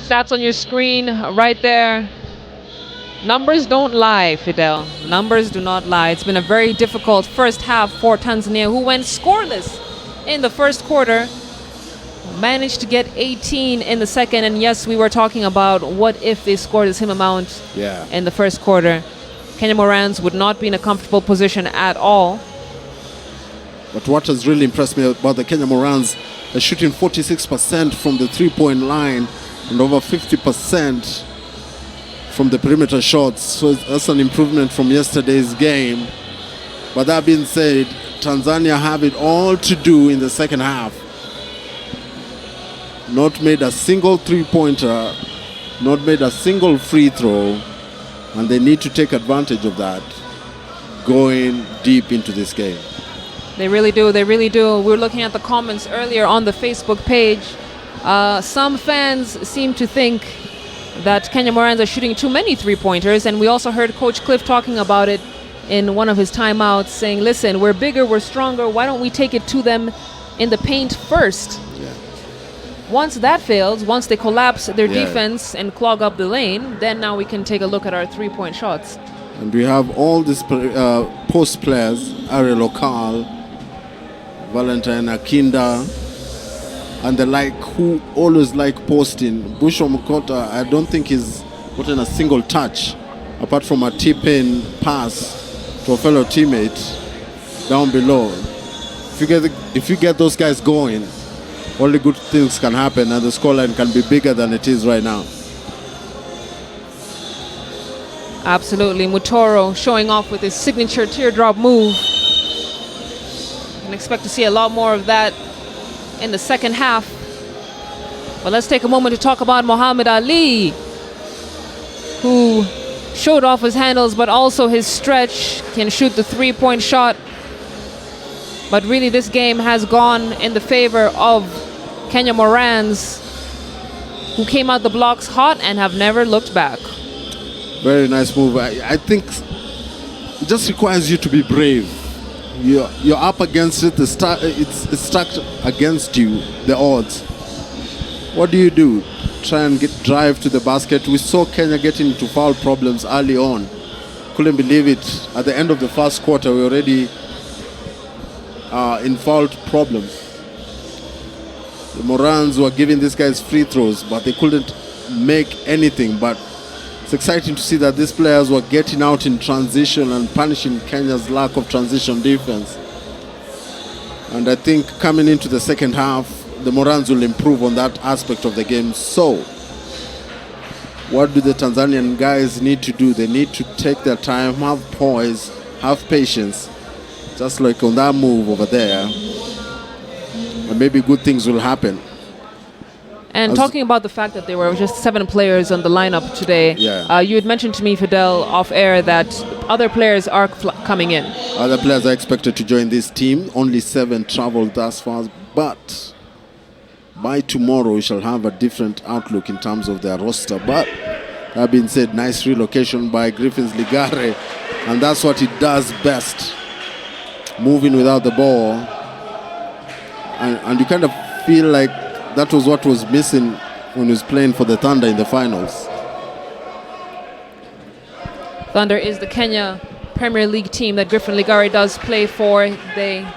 stats on your screen right there. Numbers don't lie, Fidel. Numbers do not lie. It's been a very difficult first half for Tanzania, who went scoreless in the first quarter. Managed to get 18 in the second, and yes, we were talking about what if they scored the same amount in the first quarter. Kenya Morans would not be in a comfortable position at all. But what has really impressed me about the Kenya Morans, they're shooting 46% from the three-point line and over 50% from the perimeter shots. So that's an improvement from yesterday's game. But that being said, Tanzania have it all to do in the second half. Not made a single three-pointer, not made a single free throw, and they need to take advantage of that going deep into this game. They really do, they really do. We were looking at the comments earlier on the Facebook page. Some fans seem to think that Kenya Morans are shooting too many three-pointers, and we also heard Coach Cliff talking about it in one of his timeouts, saying, listen, we're bigger, we're stronger, why don't we take it to them in the paint first? Once that fails, once they collapse their defense and clog up the lane, then now we can take a look at our three-point shots. And we have all these post players, Ariel Okal, Valentine Akinda, and the like, who always like posting. Busho Mukota, I don't think he's gotten a single touch, apart from a tip-in pass to a fellow teammate down below. If you get those guys going, only good things can happen, and the scoreline can be bigger than it is right now. Absolutely. Mutoro showing off with his signature teardrop move. You can expect to see a lot more of that in the second half. But let's take a moment to talk about Muhammad Ali, who showed off his handles, but also his stretch, can shoot the three-point shot. But really this game has gone in the favor of Kenya Morans, who came out the blocks hot and have never looked back. Very nice move. I think it just requires you to be brave. You're up against it. It's stacked against you, the odds. What do? Try and drive to the basket. We saw Kenya getting into foul problems early on. Couldn't believe it. At the end of the first quarter, we already in foul problems. The Morans were giving these guys free throws, but they couldn't make anything. But it's exciting to see that these players were getting out in transition and punishing Kenya's lack of transition defense. And I think coming into the second half, the Morans will improve on that aspect of the game. So, what do the Tanzanian guys need to do? They need to take their time, have poise, have patience, just like on that move over there. And maybe good things will happen. And talking about the fact that there were just 7 players on the lineup today, you had mentioned to me, Fidel, off air, that other players are coming in. Other players are expected to join this team. Only 7 traveled thus far, but by tomorrow we shall have a different outlook in terms of their roster. But that being said, nice relocation by Griffins Ligare, and that's what he does best, moving without the ball. And you kind of feel like that was what was missing when he was playing for the Thunder in the finals. Thunder is the Kenya Premier League team that Griffin Ligare does play for. They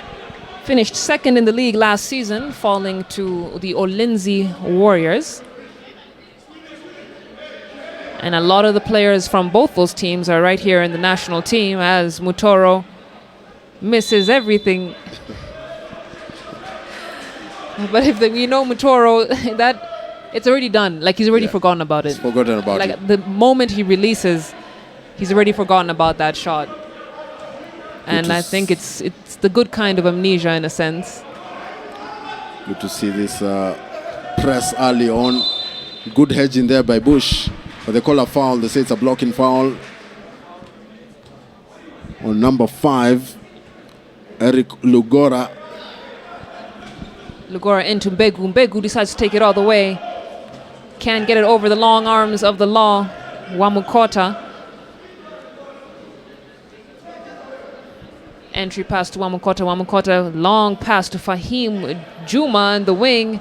finished second in the league last season, falling to the Ulinzi Warriors. And a lot of the players from both those teams are right here in the national team, as Mutoro misses everything. But if we know Mutoro, that it's already done. Like, he's already forgotten about it. He's forgotten about it. Like, the moment he releases, he's already forgotten about that shot. And I think it's the good kind of amnesia in a sense. Good to see this press early on. Good hedging there by Bush. But they call a foul. They say it's a blocking foul on number 5, Eric Lugora. Lugora into Mbegu. Mbegu decides to take it all the way. Can't get it over the long arms of the law. Wamukota. Entry pass to Wamukota. Wamukota, long pass to Fahim Juma in the wing.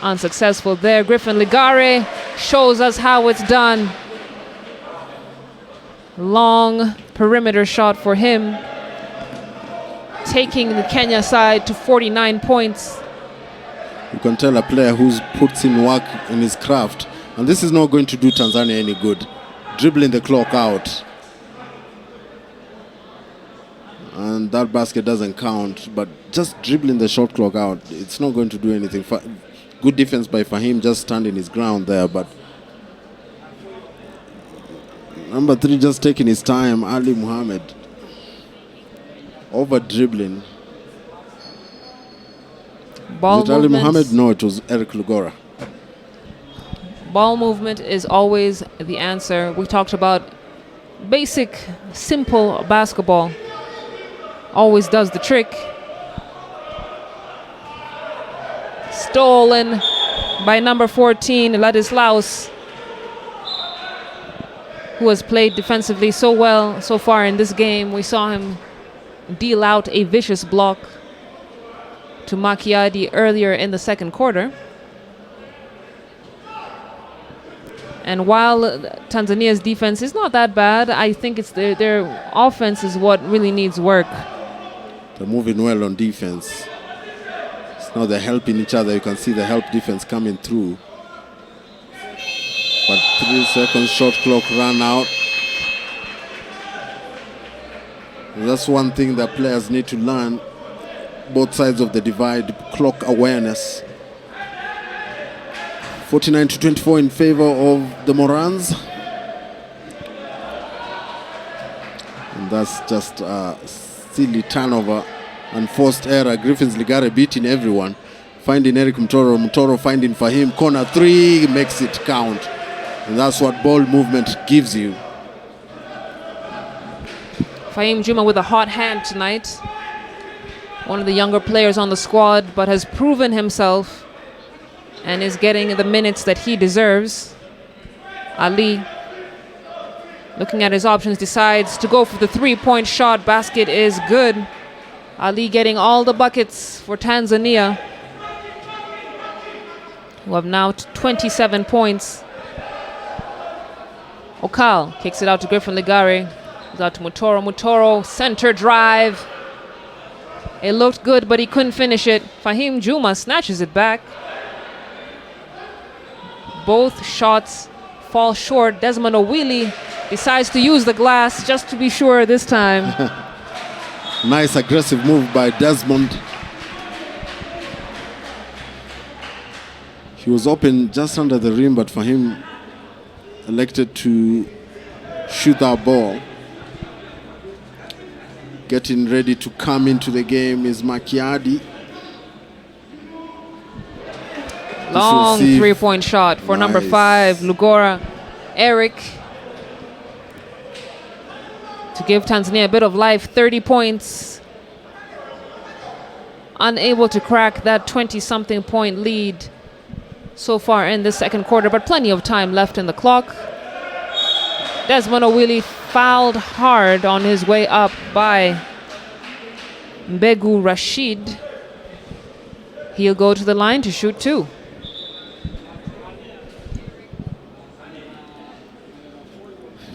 Unsuccessful there. Griffin Ligare shows us how it's done. Long perimeter shot for him, taking the Kenya side to 49 points. You can tell a player who puts in work in his craft, and this is not going to do Tanzania any good. Dribbling the clock out. And that basket doesn't count, but just dribbling the shot clock out, it's not going to do anything. Good defense by Fahim, just standing his ground there, but number 3 just taking his time, Ali Muhammad. Over dribbling. Ball Was it Ali movements. Muhammad? No, it was Eric Lugora. Ball movement is always the answer. We talked about basic, simple basketball. Always does the trick. Stolen by number 14, Ladislaus, who has played defensively so well so far in this game. We saw him deal out a vicious block to Makiadi earlier in the second quarter. And while Tanzania's defense is not that bad, I think it's their offense is what really needs work. They're moving well on defense. It's now they're helping each other. You can see the help defense coming through. But 3 seconds shot clock ran out. And that's one thing that players need to learn. Both sides of the divide, clock awareness. 49-24 in favor of the Morans. And that's just a silly turnover and forced error. Griffins Ligare beating everyone. Finding Eric Mtoro. Mtoro finding Fahim. Corner 3 makes it count. And that's what ball movement gives you. Fahim Juma with a hot hand tonight. One of the younger players on the squad, but has proven himself and is getting the minutes that he deserves. Ali, looking at his options, decides to go for the 3-point shot. Basket is good. Ali getting all the buckets for Tanzania, who have now 27 points. Okal kicks it out to Griffin Ligare. Goes out to Mutoro. Mutoro, center drive. It looked good, but he couldn't finish it. Fahim Juma snatches it back. Both shots fall short. Desmond Owili decides to use the glass just to be sure this time. Nice aggressive move by Desmond. He was open just under the rim, but Fahim elected to shoot that ball. Getting ready to come into the game is Makiadi. Long 3-point shot for number 5, Lugora. Eric, to give Tanzania a bit of life, 30 points. Unable to crack that 20-something point lead so far in the second quarter, but plenty of time left in the clock. Desmond Owili fouled hard on his way up by Mbegu Rashid. He'll go to the line to shoot 2.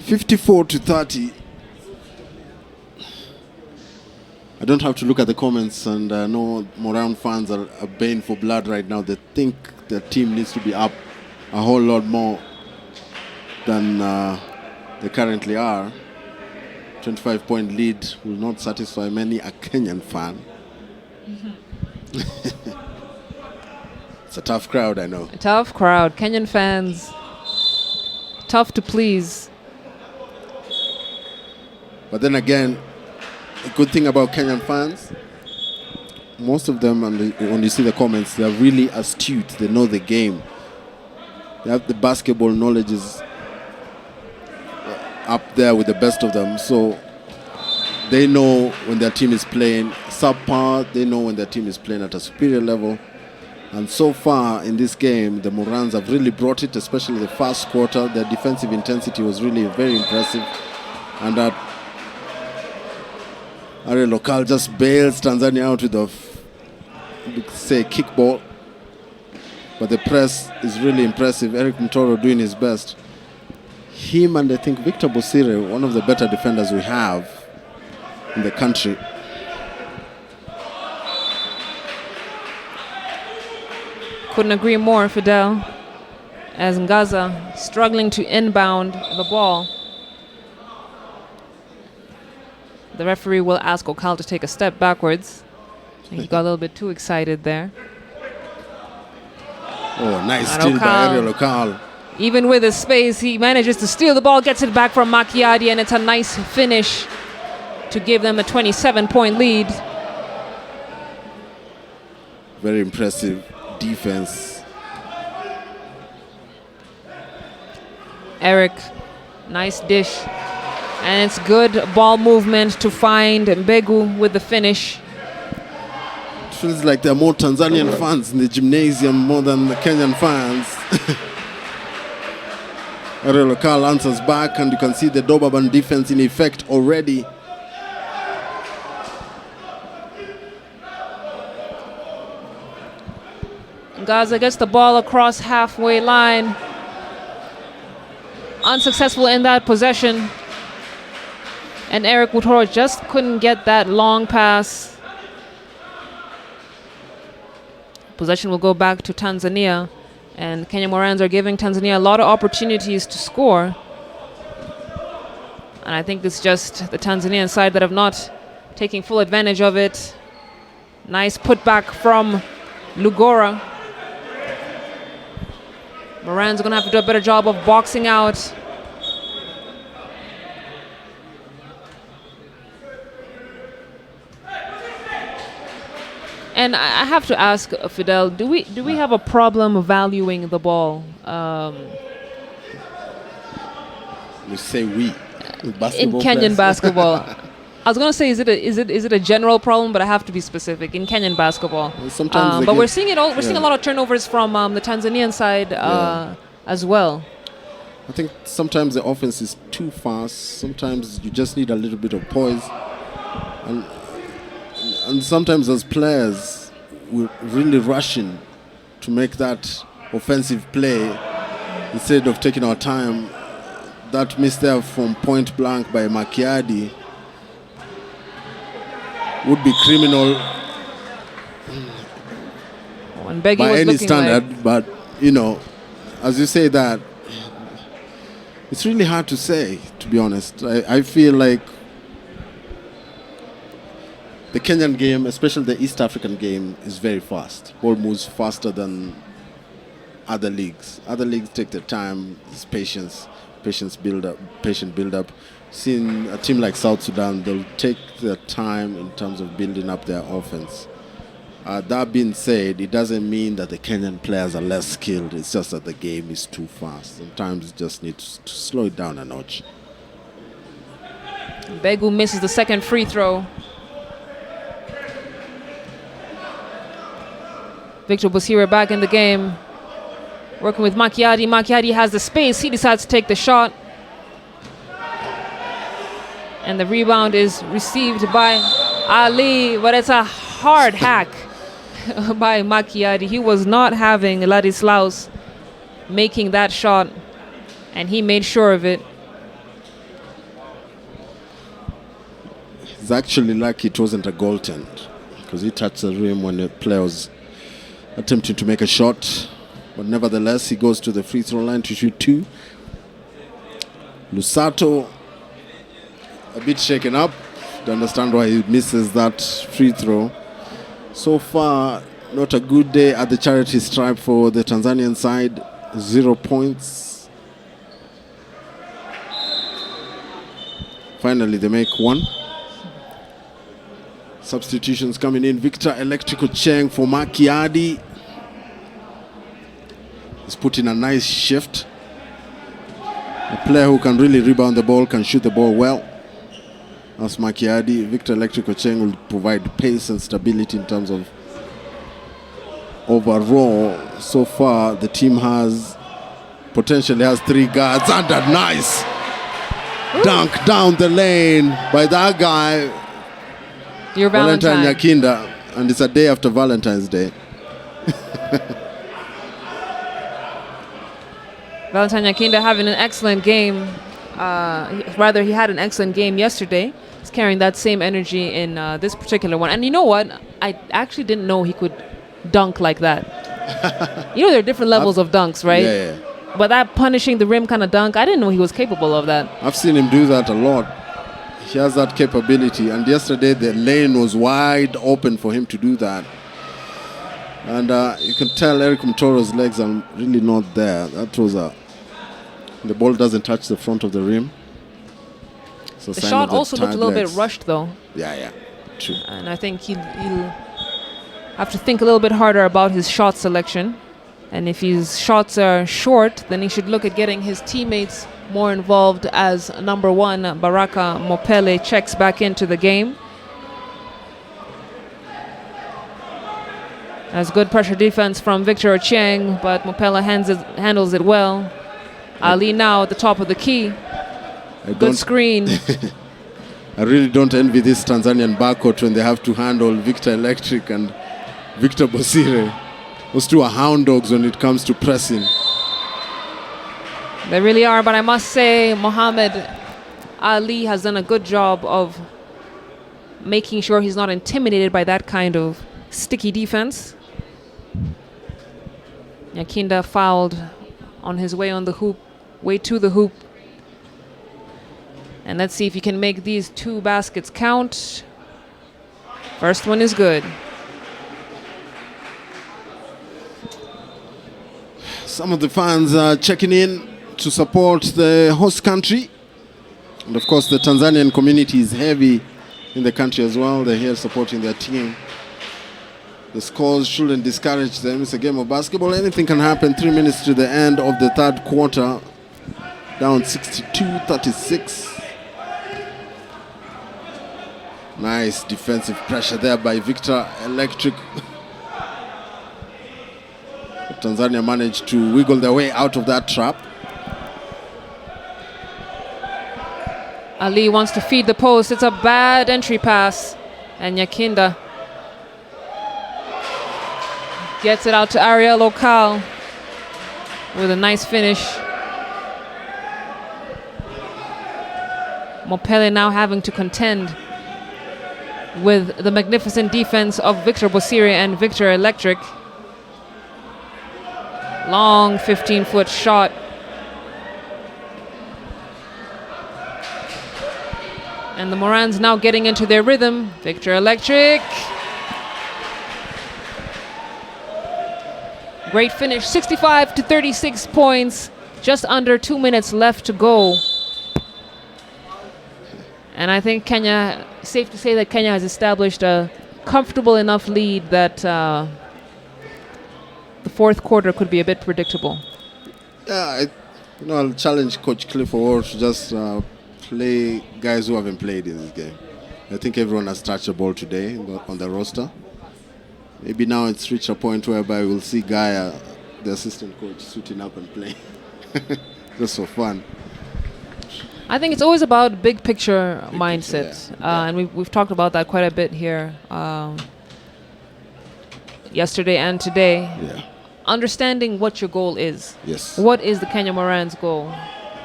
(54-30). I don't have to look at the comments, and I know Moran fans are baying for blood right now. They think their team needs to be up a whole lot more than they currently are. 25-point lead will not satisfy many a Kenyan fan. It's a tough crowd, I know. A tough crowd. Kenyan fans, tough to please. But then again, a good thing about Kenyan fans, most of them, and when you see the comments, they're really astute. They know the game. They have the basketball knowledge is up there with the best of them. So they know when their team is playing subpar. They know when their team is playing at a superior level. And so far in this game, the Morans have really brought it, especially the first quarter. Their defensive intensity was really very impressive. And that Ariel Lokal just bails Tanzania out with a, say, kickball. but the press is really impressive. Eric Mtoro doing his best. Him and I think Victor Bosire, one of the better defenders we have in the country. Couldn't agree more, Fidel, as Ngaza struggling to inbound the ball. The referee will ask Okal to take a step backwards. He got a little bit too excited there. Oh, nice And steal by Okal. Ariel Okal. Even with his space, he manages to steal the ball, gets it back from Macchiadi, and it's a nice finish to give them a 27-point lead. Very impressive defense. Eric, nice dish. And it's good ball movement to find Mbegu with the finish. It feels like there are more Tanzanian fans in the gymnasium more than the Kenyan fans. Ariel Okal answers back, and you can see the Dobaban defense in effect already. Gaza gets the ball across halfway line. Unsuccessful in that possession. And Eric Mutoro just couldn't get that long pass. Possession will go back to Tanzania. And Kenya Morans are giving Tanzania a lot of opportunities to score. And I think it's just the Tanzanian side that have not taken full advantage of it. Nice putback from Lugora. Morans are going to have to do a better job of boxing out. And I have to ask Fidel, do we have a problem valuing the ball? You say we. In Kenyan basketball. I was gonna say, is it a general problem? But I have to be specific. In Kenyan basketball, Sometimes but we're seeing it all. We're seeing a lot of turnovers from the Tanzanian side as well. I think sometimes the offense is too fast. Sometimes you just need a little bit of poise, and sometimes as players we're really rushing to make that offensive play instead of taking our time. That miss there from point blank by Macchiadi would be criminal by any standard, but you know, as you say that, it's really hard to say, to be honest. I feel like the Kenyan game, especially the East African game, is very fast. Ball moves faster than other leagues. Other leagues take their time, it's patient build up. Seeing a team like South Sudan, they'll take their time in terms of building up their offense. That being said, it doesn't mean that the Kenyan players are less skilled. It's just that the game is too fast. Sometimes you just need to slow it down a notch. Begu misses the second free throw. Victor Bosira back in the game, working with Macchiadi. Macchiadi has the space. He decides to take the shot. And the rebound is received by Ali, but it's a hard hack by Macchiadi. He was not having Ladislaus making that shot, and he made sure of it. He's actually lucky it wasn't a goaltend, because he touched the rim when the player was attempting to make a shot. But nevertheless, he goes to the free throw line to shoot two. Lusato a bit shaken up to understand why he misses that free throw. So far, not a good day at the charity stripe for the Tanzanian side. 0 points. Finally, they make one. Substitutions coming in. Victor Electrico Cheng for Macchiadi. He's put in a nice shift. A player who can really rebound the ball, can shoot the ball well. As Macchiadi, Victor Electrico Cheng will provide pace and stability in terms of overall. So far, the team potentially has 3 guards, and a nice dunk down the lane by that guy, Your Valentine. Yakinda, and it's a day after Valentine's Day. Valentine Nyakinda having an excellent game. Rather, he had an excellent game yesterday. He's carrying that same energy in this particular one. And you know what? I actually didn't know he could dunk like that. There are different levels of dunks, right? Yeah. But that punishing the rim kind of dunk, I didn't know he was capable of that. I've seen him do that a lot. He has that capability. And yesterday, the lane was wide open for him to do that. And you can tell Eric Mtoro's legs are really not there. That was the ball doesn't touch the front of the rim. So The shot also looked a little bit rushed, though. Yeah, true. And I think he'll have to think a little bit harder about his shot selection. And if his shots are short, then he should look at getting his teammates more involved as number 1, Baraka Mopele, checks back into the game. That's good pressure defense from Victor Ochieng, but Mopele handles it well. Ali now at the top of the key. Good screen. I really don't envy this Tanzanian backcourt when they have to handle Victor Electric and Victor Bosire. Those two are hound dogs when it comes to pressing. They really are, but I must say Mohammed Ali has done a good job of making sure he's not intimidated by that kind of sticky defense. Nyakinda fouled on his way to the hoop. And let's see if he can make these 2 baskets count. First one is good. Some of the fans are checking in to support the host country. And of course, the Tanzanian community is heavy in the country as well. They're here supporting their team. The scores shouldn't discourage them. It's a game of basketball. Anything can happen. 3 minutes to the end of the third quarter. Down 62-36. Nice defensive pressure there by Victor Electric. Tanzania managed to wiggle their way out of that trap. Ali wants to feed the post. It's a bad entry pass. And Nyakinda gets it out to Ariel Okal with a nice finish. Mopele now having to contend with the magnificent defense of Victor Bosire and Victor Electric. Long 15-foot shot. And the Morans now getting into their rhythm. Victor Electric. Great finish, 65-36 points. Just under 2 minutes left to go. And I think Kenya, safe to say that Kenya has established a comfortable enough lead that the fourth quarter could be a bit predictable. Yeah, I'll challenge Coach Clifford Ward to just play guys who haven't played in this game. I think everyone has touched the ball today on the roster. Maybe now it's reached a point whereby we'll see Gaia, the assistant coach, suiting up and playing. Just for fun. I think it's always about big picture mindset. And we've talked about that quite a bit here yesterday and today. Yeah. Understanding what your goal is. Yes. What is the Kenya Morans' goal?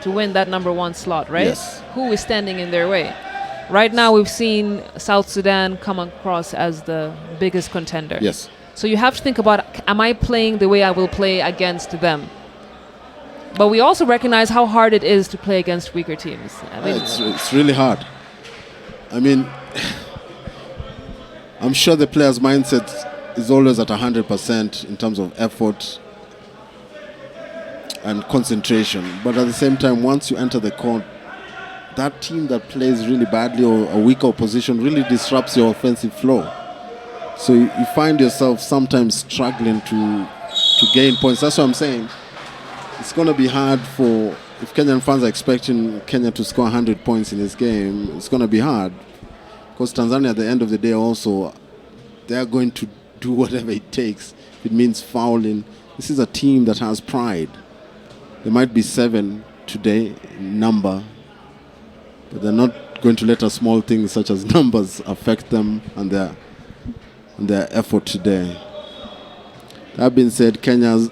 To win that number 1 slot, right? Yes. Who is standing in their way? Right now we've seen South Sudan come across as the biggest contender. Yes. So you have to think about, am I playing the way I will play against them? But we also recognize how hard it is to play against weaker teams. I mean, it's really hard. I mean, I'm sure the player's mindset is always at 100% in terms of effort and concentration. But at the same time, once you enter the court, that team that plays really badly or a weaker opposition really disrupts your offensive flow. So you find yourself sometimes struggling to gain points. That's what I'm saying. It's going to be hard if Kenyan fans are expecting Kenya to score 100 points in this game, it's going to be hard. Because Tanzania, at the end of the day also, they are going to do whatever it takes. It means fouling. This is a team that has pride. There might be 7 today in number, but they're not going to let a small thing such as numbers affect them and their effort today. That being said, Kenya's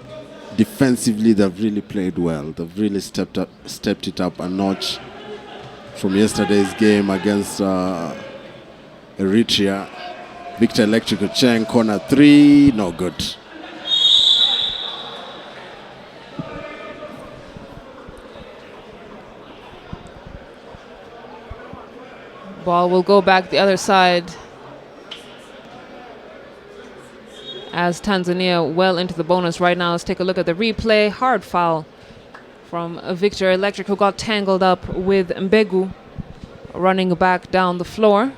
defensively, they've really played well. They've really stepped it up a notch from yesterday's game against Eritrea. Victor Electric Ocheng, corner 3, no good. Ball will go back the other side as Tanzania well into the bonus right now. Let's take a look at the replay. Hard foul from Victor Electric, who got tangled up with Mbegu running back down the floor.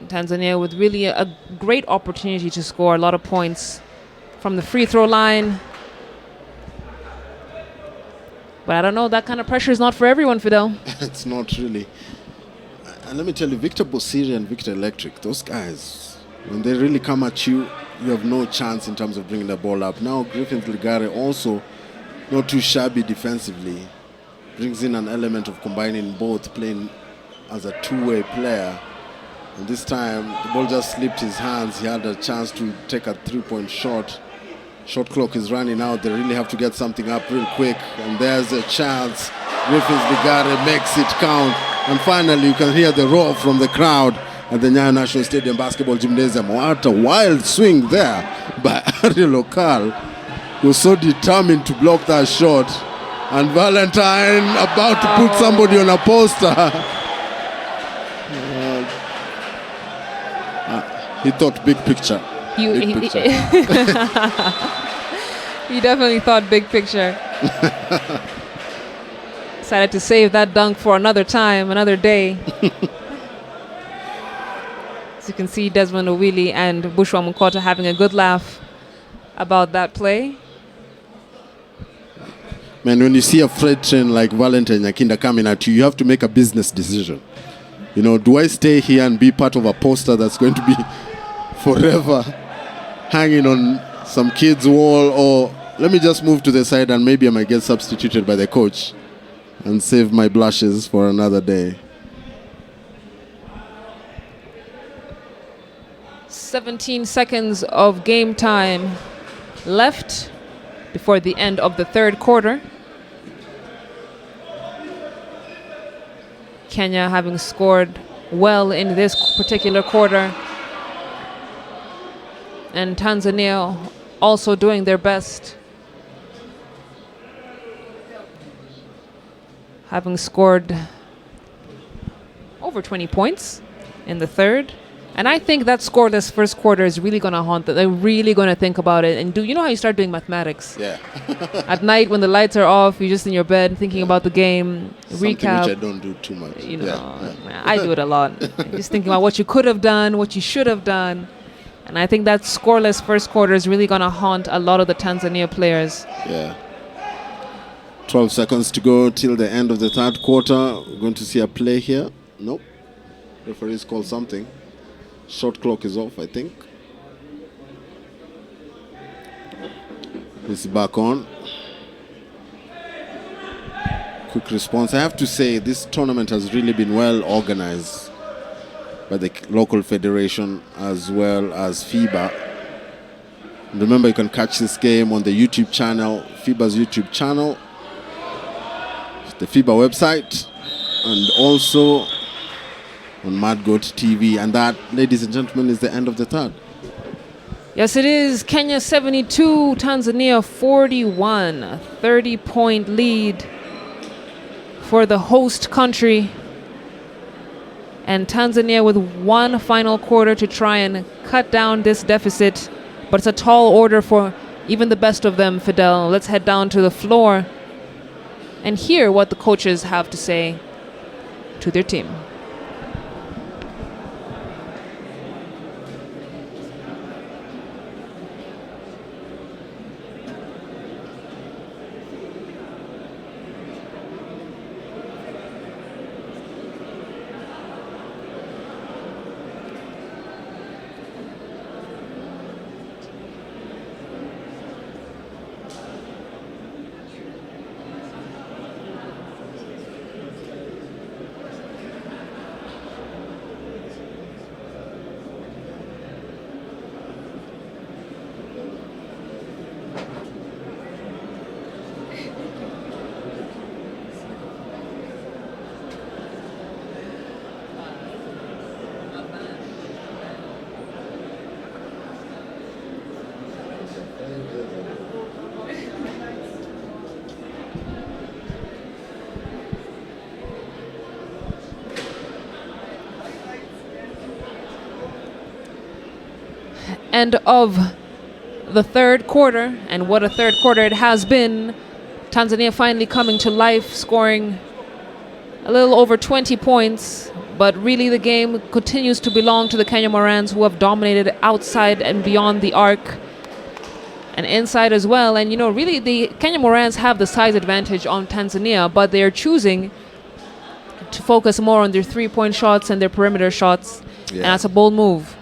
Tanzania with really a great opportunity to score a lot of points from the free throw line. But I don't know, that kind of pressure is not for everyone, Fidel. It's not really. And let me tell you, Victor Bosiri and Victor Electric, those guys, when they really come at you, you have no chance in terms of bringing the ball up. Now, Griffin Ligare also not too shabby defensively. Brings in an element of combining both, playing as a two-way player. And this time, the ball just slipped his hands. He had a chance to take a three-point shot. Shot clock is running out. They really have to get something up real quick. And there's a chance. Griffin Ligare makes it count. And finally, you can hear the roar from the crowd at the Nyayo National Stadium Basketball Gymnasium. What a wild swing there by Ariel Okal, who was so determined to block that shot. And Valentine about to put somebody on a poster. He thought big picture. Big picture. He definitely thought big picture. Decided to save that dunk for another time, another day. As you can see, Desmond Owili and Bushwa Mukota having a good laugh about that play. Man, when you see a freight train like Valentine Nyakinda coming at you, you have to make a business decision. You know, do I stay here and be part of a poster that's going to be forever hanging on some kid's wall, or let me just move to the side and maybe I might get substituted by the coach and save my blushes for another day. 17 seconds of game time left before the end of the third quarter. Kenya having scored well in this particular quarter, and Tanzania also doing their best, having scored over 20 points in the third. And I think that scoreless first quarter is really going to haunt them. They're really going to think about it and do. You know how you start doing mathematics? Yeah. At night when the lights are off, you're just in your bed thinking about the game, Something recap. which I don't do too much. You know, I do it a lot. Just thinking about what you could have done, what you should have done. And I think that scoreless first quarter is really going to haunt a lot of the Tanzania players. Yeah. 12 seconds to go till the end of the third quarter. We're going to see a play here. Nope. Referee's called something. Shot clock is off, I think. It's back on. Quick response. I have to say, this tournament has really been well organized by the local federation as well as FIBA. And remember, you can catch this game on the YouTube channel, FIBA's YouTube channel, the FIBA website, and also on Mad Goat TV. And that, ladies and gentlemen, is the end of the third. Yes, it is. Kenya 72, Tanzania 41. A 30-point lead for the host country. And Tanzania with one final quarter to try and cut down this deficit. But it's a tall order for even the best of them, Fidel. Let's head down to the floor and hear what the coaches have to say to their team. end of the third quarter, and what a third quarter it has been. Tanzania finally coming to life, scoring a little over 20 points, but really the game continues to belong to the Kenya Morans, who have dominated outside and beyond the arc and inside as well. And really the Kenya Morans have the size advantage on Tanzania, but they are choosing to focus more on their three-point shots and their perimeter shots. Yeah. And that's a bold move.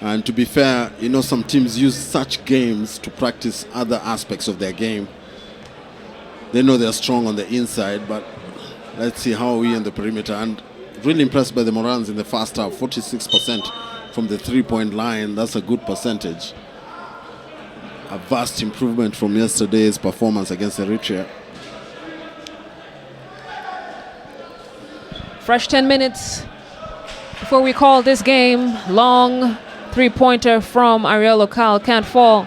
And to be fair, some teams use such games to practice other aspects of their game. They know they're strong on the inside, but let's see how we in the perimeter. And really impressed by the Morans in the first half, 46% from the three-point line. That's a good percentage. A vast improvement from yesterday's performance against Eritrea. Fresh 10 minutes before we call this game. Long three-pointer from Ariel Okal, can't fall.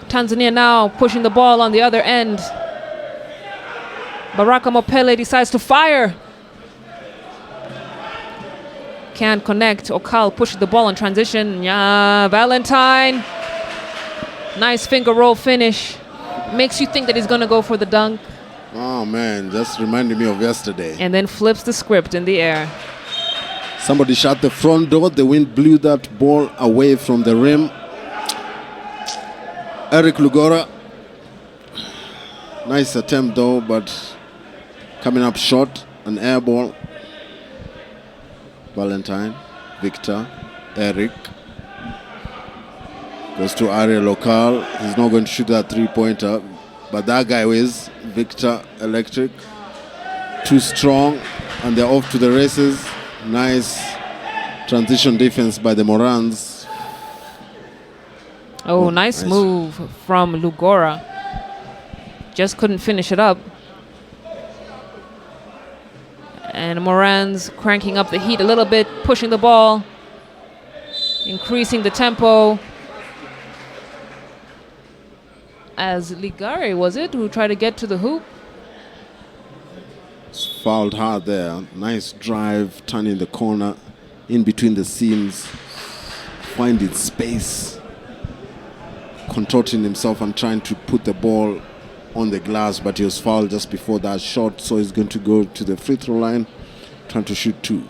Tanzania now pushing the ball on the other end. Baraka Mopele decides to fire. Can't connect. Okal pushes the ball in transition. Yeah, Valentine. Nice finger roll finish. Makes you think that he's going to go for the dunk. Oh, man, just reminded me of yesterday. And then flips the script in the air. Somebody shut the front door. The wind blew that ball away from the rim. Eric Lugora. Nice attempt, though, but coming up short. An air ball. Valentine, Victor, Eric. Goes to Ariel Okal. He's not going to shoot that three-pointer. But that guy is Victor Electric. Too strong, and they're off to the races. Nice transition defense by the Morans. Oh, nice move from Lugora. Just couldn't finish it up. And Morans cranking up the heat a little bit, pushing the ball, increasing the tempo. As Ligare, was it, who tried to get to the hoop? Fouled hard there. Nice drive, turning the corner, in between the seams, finding space, contorting himself and trying to put the ball on the glass, but he was fouled just before that shot, so he's going to go to the free throw line, trying to shoot two.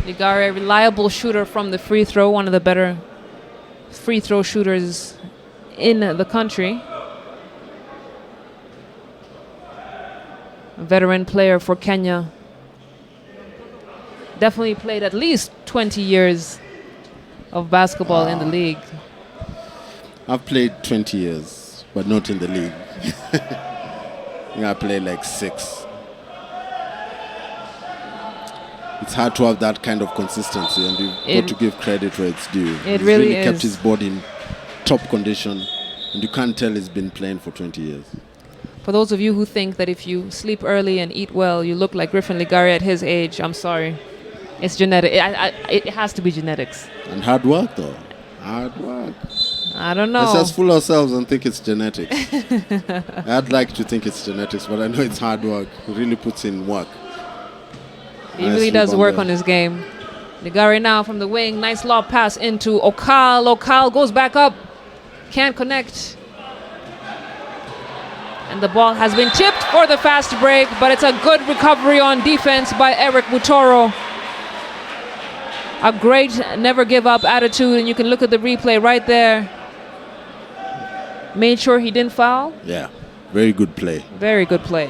Ligare, a reliable shooter from the free throw, one of the better free throw shooters in the country. A veteran player for Kenya. Definitely played at least 20 years of basketball in the league. I've played 20 years, but not in the league. I played like 6. It's hard to have that kind of consistency, and you've got to give credit where it's due. It really is. Kept his body in top condition, and you can't tell he's been playing for 20 years. For those of you who think that if you sleep early and eat well, you look like Griffin Ligare at his age, I'm sorry. It's genetic. It has to be genetics. And hard work, though. Hard work. I don't know. Let's just fool ourselves and think it's genetics. I'd like to think it's genetics, but I know it's hard work. He really puts in work. He really does work on his game. Ligare now from the wing. Nice lob pass into Okal. Okal goes back up. Can't connect. And the ball has been chipped for the fast break, but it's a good recovery on defense by Eric Butoro. A great never give up attitude, and you can look at the replay right there. Made sure he didn't foul. Yeah, very good play. Very good play.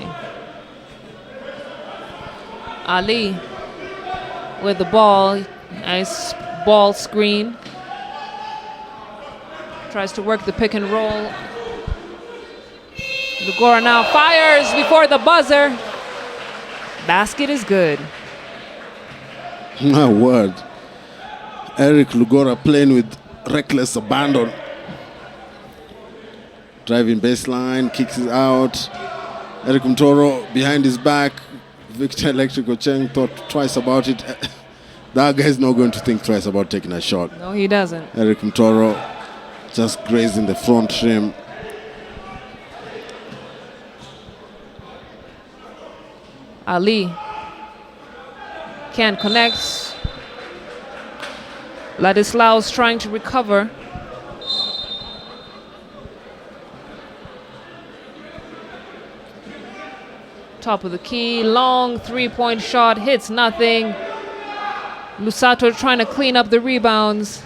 Ali with the ball. Nice ball screen. Tries to work the pick and roll. Lugora now fires before the buzzer. Basket is good. My word. Eric Lugora playing with reckless abandon. Driving baseline, kicks it out. Eric Mtoro behind his back. Victor Electric Ocheng thought twice about it. That guy's not going to think twice about taking a shot. No, he doesn't. Eric Mtoro just grazing the front rim. Ali Can't connect. Ladislaus trying to recover. Top of the key, long three-point shot, hits nothing. Lusato trying to clean up the rebounds.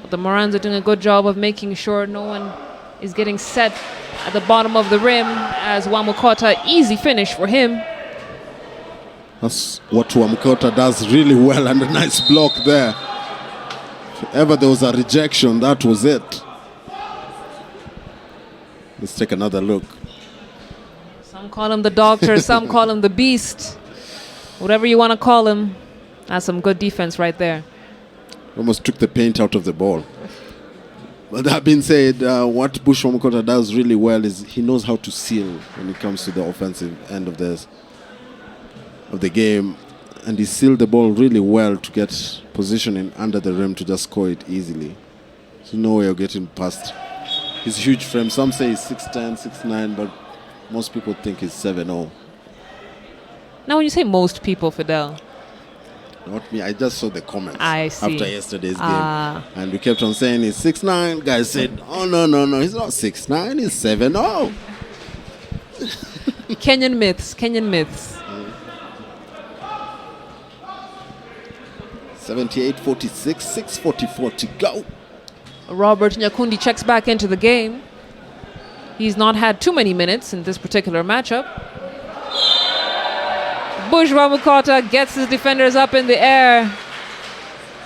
But the Morans are doing a good job of making sure no one is getting set at the bottom of the rim as Wamukota, easy finish for him. That's what Wamukota does really well, and a nice block there. If ever there was a rejection, that was it. Let's take another look. Some call him the doctor, some call him the beast. Whatever you want to call him, that's some good defense right there. Almost took the paint out of the ball. But that being said, what Bush Wamukota does really well is he knows how to seal when it comes to the offensive end of the game. And he sealed the ball really well to get positioning under the rim to just score it easily. So no way of getting past his huge frame. Some say he's 6'10", 6'9", but most people think he's 7'0". Now, when you say most people, Fidel, Not me, I just saw the comments I see. after yesterday's game. And we kept on saying he's 6'9". Guys said, oh, no, he's not 6'9", he's 7'0". Kenyan myths. 78-46, 6:44 to go. Robert Nyakundi checks back into the game. He's not had too many minutes in this particular matchup. Bush Wamukota gets his defenders up in the air,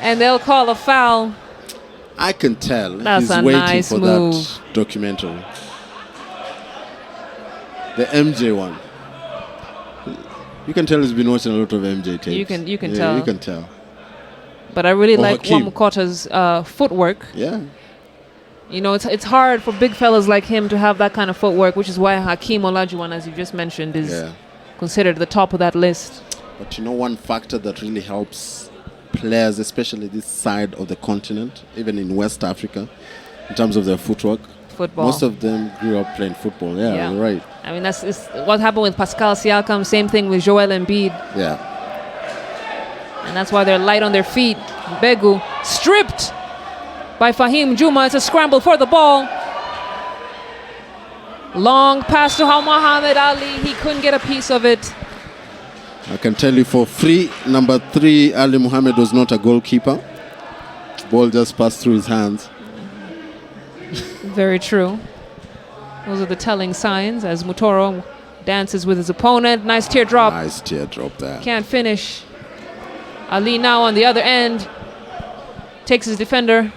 and they'll call a foul. I can tell That's he's a waiting nice for move. that documentary. The MJ one. You can tell he's been watching a lot of MJ tapes. You can Yeah, tell. You can tell. But I really Or like Hakeem. Wamukota's footwork. Yeah. You know, it's hard for big fellas like him to have that kind of footwork, which is why Hakeem Olajuwon, as you just mentioned, is considered the top of that list. But you know, one factor that really helps players, especially this side of the continent, even in West Africa, in terms of their footwork, Football. most of them grew up playing football. Yeah, you're right. I mean, that's what happened with Pascal Siakam. Same thing with Joel Embiid. Yeah. And that's why they're light on their feet. Begu stripped by Fahim Juma. It's a scramble for the ball. Long pass to Muhammad Ali. He couldn't get a piece of it. I can tell you for free, number 3, Ali Muhammad was not a goalkeeper. Ball just passed through his hands. Very true. Those are the telling signs as Mutoro dances with his opponent. Nice teardrop. Nice teardrop there. Can't finish. Ali now on the other end. Takes his defender.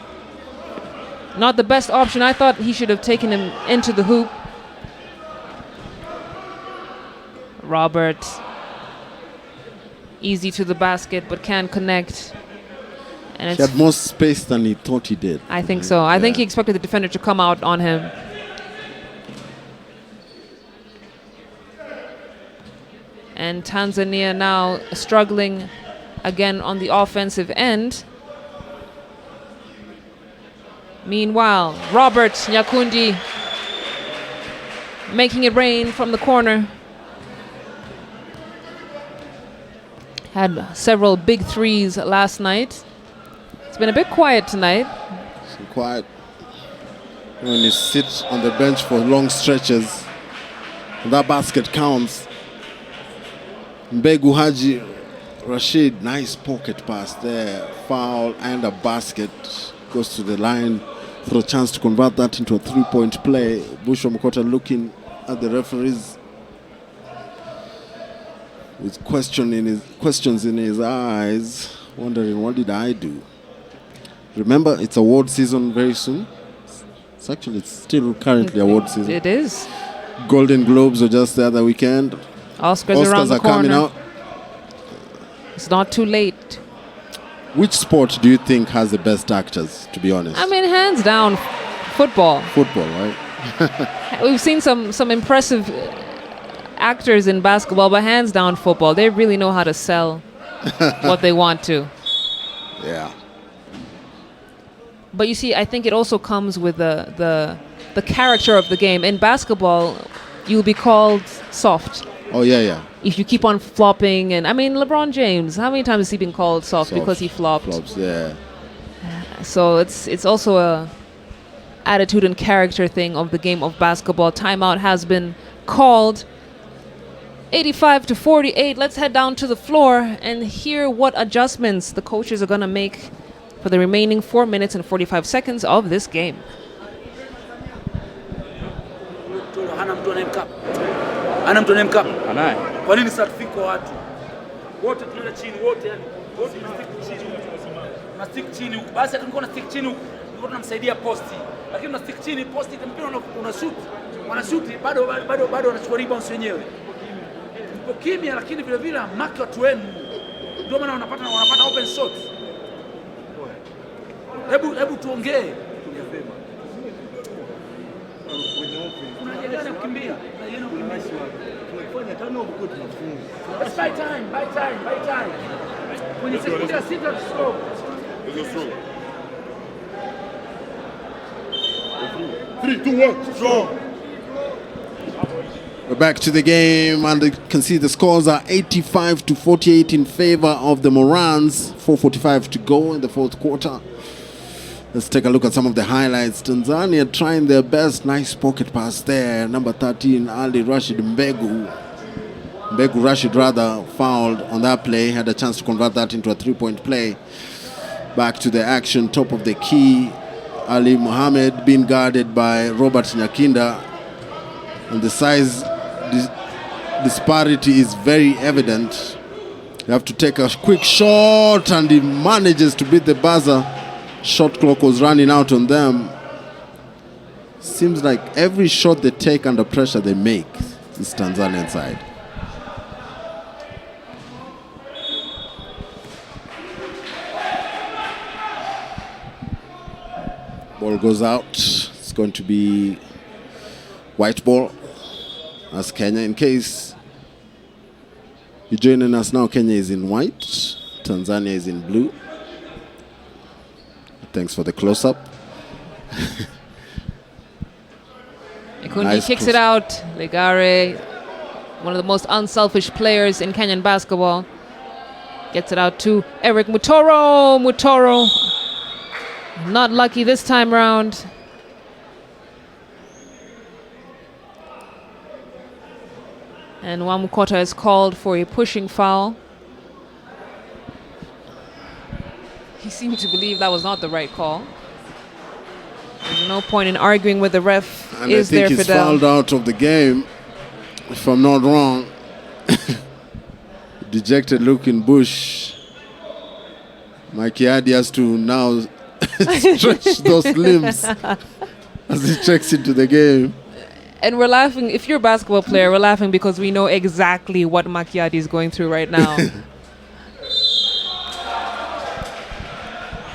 Not the best option. I thought he should have taken him into the hoop. Robert. Easy to the basket, but can't connect. And He had more space than he thought he did. I think so. I think he expected the defender to come out on him. And Tanzania now struggling again on the offensive end. Meanwhile, Robert Nyakundi making it rain from the corner. Had several big threes last night. It's been a bit quiet tonight. So quiet. When you sit on the bench for long stretches, that basket counts. Mbegu Haji Rashid, nice pocket pass there. Foul and a basket. Goes to the line for a chance to convert that into a 3-point play. Bush Wamukota looking at the referees with questions in his eyes, wondering, what did I do? Remember, it's award season very soon. It's still currently award season. It is. Golden Globes were just the other weekend. Oscars around the are coming corner. out. It's not too late. Which sport do you think has the best actors, to be honest? I mean, hands down, football. Football, right? We've seen some impressive actors in basketball, but hands down, football. They really know how to sell what they want to. Yeah. But you see, I think it also comes with the character of the game. In basketball, you'll be called soft. Oh, yeah. If you keep on flopping, and I mean, LeBron James, how many times has he been called soft because he flopped? Flops, yeah. So it's also a attitude and character thing of the game of basketball. Timeout has been called. 85-48. Let's head down to the floor and hear what adjustments the coaches are going to make for the remaining 4 minutes and 45 seconds of this game. Hana mtu anemka. Anaye. Kwa nini sasa tufiko watu? Wote tunaenda chini, wote yani. Wote na stick chini huko. Basi tulikuwa na stick chini huko. Tulikuwa tunamsaidia posti. Lakini na stick chini posti mpira una shoot. Wana shoot bado wanachukua rebounds wenyewe. Tuko kimya lakini vile vile mark watu wenu. Ndio maana wanapata open shots. Hebu tuongee. Let's buy time. When you say put your seat on slow. Three, two, one, strong. We're back to the game, and you can see the scores are 85-48 in favor of the Morans. 4:45 to go in the fourth quarter. Let's take a look at some of the highlights. Tanzania trying their best. Nice pocket pass there. Number 13, Ali Rashid Mbegu Rashid fouled on that play. Had a chance to convert that into a three-point play. Back to the action, top of the key. Ali Mohammed being guarded by Robert Nyakinda. And the size disparity is very evident. You have to take a quick shot, and he manages to beat the buzzer. Shot clock was running out on them. Seems like every shot they take under pressure they make is Tanzanian side. Ball goes out. It's going to be white ball as Kenya. In case you're joining us now, Kenya is in white, Tanzania is in blue. Thanks for the close-up. Ikundi Nice kicks it out. Ligare, one of the most unselfish players in Kenyan basketball, gets it out to Eric Mutoro. Not lucky this time round. And Wamukota is called for a pushing foul. He seemed to believe that was not the right call. There's no point in arguing with the ref. And I think he's fouled out of the game, if I'm not wrong. Dejected looking Bush. Makiadi has to now stretch those limbs as he checks into the game. And we're laughing. If you're a basketball player, we're laughing because we know exactly what Makiadi is going through right now.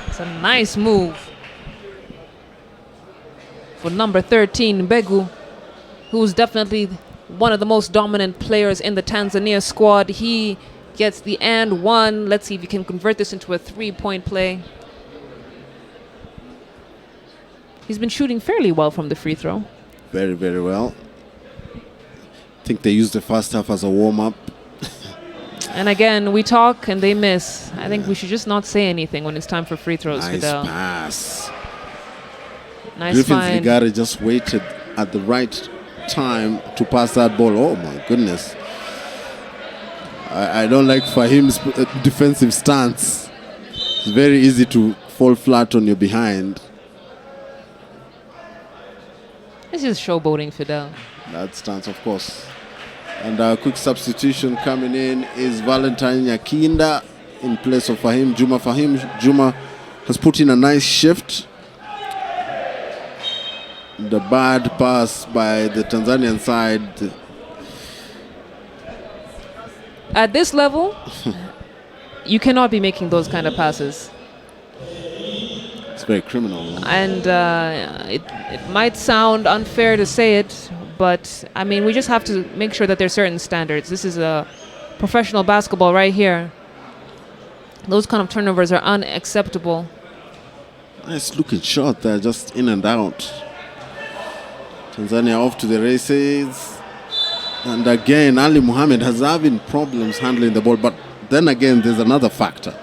It's a nice move for number 13, Mbegu, who's definitely one of the most dominant players in the Tanzania squad. He gets the and one. Let's see if he can convert this into a three-point play. He's been shooting fairly well from the free throw. Very, very well. I think they used the first half as a warm-up. And again, we talk and they miss. I think we should just not say anything when it's time for free throws. Nice Fidel. pass. Nice Griffins find. Ligare just waited at the right time to pass that ball. Oh my goodness. I don't like Fahim's defensive stance. It's very easy to fall flat on your behind. This is showboating, Fidel. That stance, of course. And a quick substitution coming in is Valentine Nyakinda in place of Fahim. Juma has put in a nice shift. The bad pass by the Tanzanian side. At this level, you cannot be making those kind of passes. It's very criminal. And it might sound unfair to say it, but I mean, we just have to make sure that there's certain standards. This is a professional basketball right here. Those kind of turnovers are unacceptable. Nice looking shot there, just in and out. Tanzania off to the races. And again, Ali Mohammed has having problems handling the ball. But then again, there's another factor.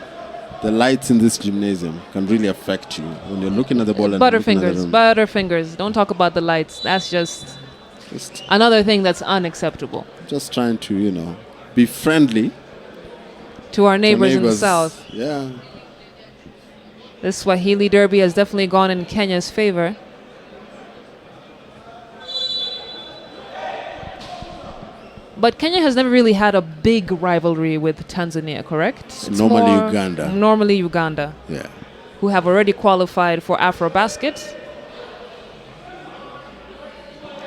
The lights in this gymnasium can really affect you when you're looking at the ball. Butterfingers. Don't talk about the lights. That's just another thing that's unacceptable. Just trying to, be friendly to our neighbors in the south. Yeah. This Swahili derby has definitely gone in Kenya's favor. But Kenya has never really had a big rivalry with Tanzania, correct? It's normally Uganda. Normally Uganda. Yeah. Who have already qualified for AfroBasket.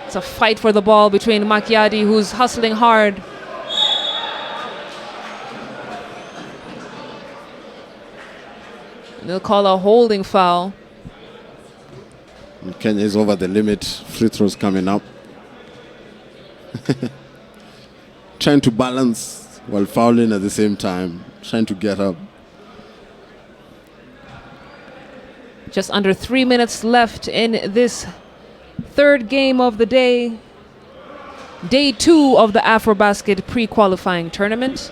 It's a fight for the ball between Makiadi, who's hustling hard. They'll call a holding foul. And Kenya is over the limit. Free throws coming up. Trying to balance while fouling at the same time. Trying to get up. Just under 3 minutes left in this third game of the day. Day 2 of the AfroBasket pre-qualifying tournament.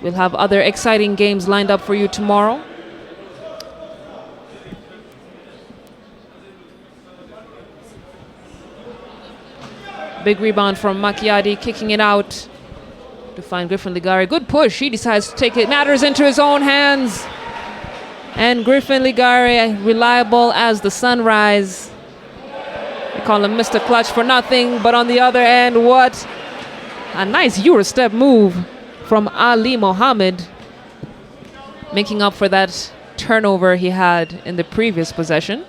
We'll have other exciting games lined up for you tomorrow. Big rebound from Makiadi, kicking it out to find Griffin Ligari. Good push. He decides to take it. Matters into his own hands. And Griffin Ligari, reliable as the sunrise. They call him Mr. Clutch for nothing. But on the other end, what a nice Eurostep move from Ali Mohammed, making up for that turnover he had in the previous possession.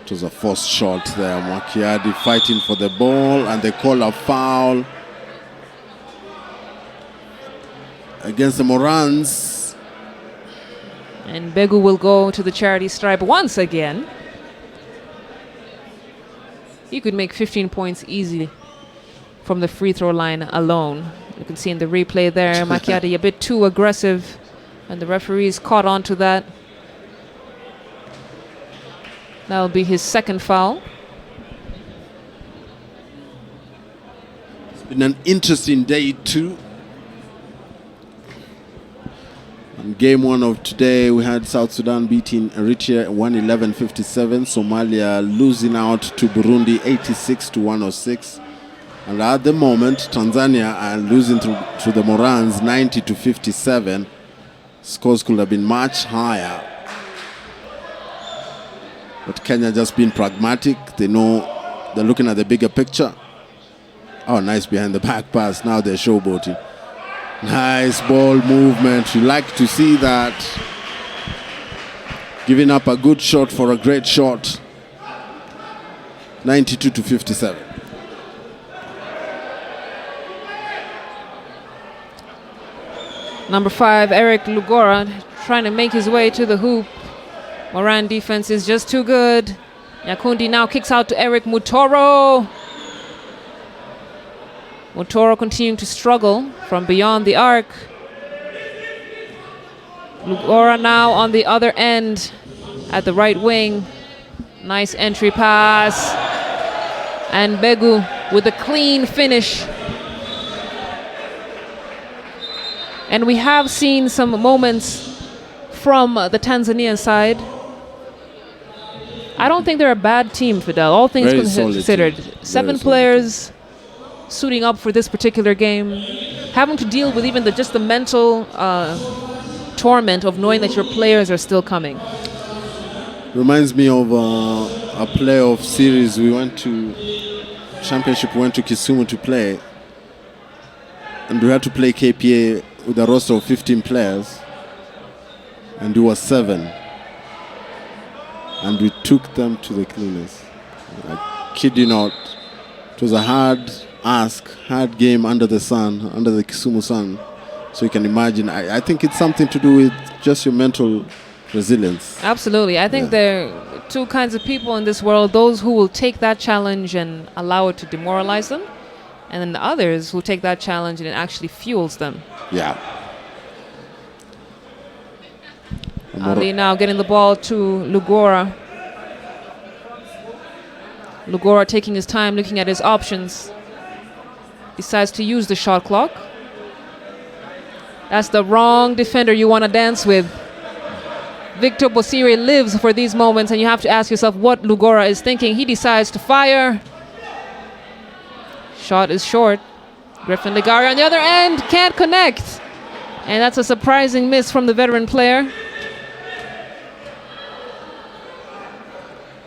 It was a forced shot there. Makiadi fighting for the ball, and they call a foul against the Morans. And Begu will go to the charity stripe once again. He could make 15 points easily from the free throw line alone. You can see in the replay there, Makiadi a bit too aggressive, and the referees caught on to that. That'll be his second foul. It's been an interesting day too. In game 1 of today, we had South Sudan beating Eritrea 111-57, Somalia losing out to Burundi 86-106. And at the moment, Tanzania are losing to the Morans 90-57. Scores could have been much higher. But Kenya just being pragmatic. They know they're looking at the bigger picture. Oh, nice behind the back pass. Now they're showboating. Nice ball movement. You like to see that. Giving up a good shot for a great shot. 92-57. Number 5, Eric Lugora, trying to make his way to the hoop. Moran defense is just too good. Nyakundi now kicks out to Eric Mutoro. Mutoro continuing to struggle from beyond the arc. Lugora now on the other end at the right wing. Nice entry pass. And Begu with a clean finish. And we have seen some moments from the Tanzanian side. I don't think they're a bad team, Fidel, all things considered. 7 players suiting up for this particular game, having to deal with even just the mental torment of knowing that your players are still coming. Reminds me of a playoff series. We went to championship, went to Kisumu to play, and we had to play KPA with a roster of 15 players, and we were 7. And we took them to the cleaners. I kid you not. It was a hard game under the sun, under the Kisumu sun. So you can imagine, I think it's something to do with just your mental resilience. Absolutely. I think there are 2 kinds of people in this world. Those who will take that challenge and allow it to demoralize them. And then the others who take that challenge and it actually fuels them. Yeah. Ali now getting the ball to Lugora. Lugora taking his time, looking at his options. Decides to use the shot clock. That's the wrong defender you want to dance with. Victor Bosire lives for these moments, and you have to ask yourself what Lugora is thinking. He decides to fire. Shot is short. Griffin Ligari on the other end can't connect. And that's a surprising miss from the veteran player.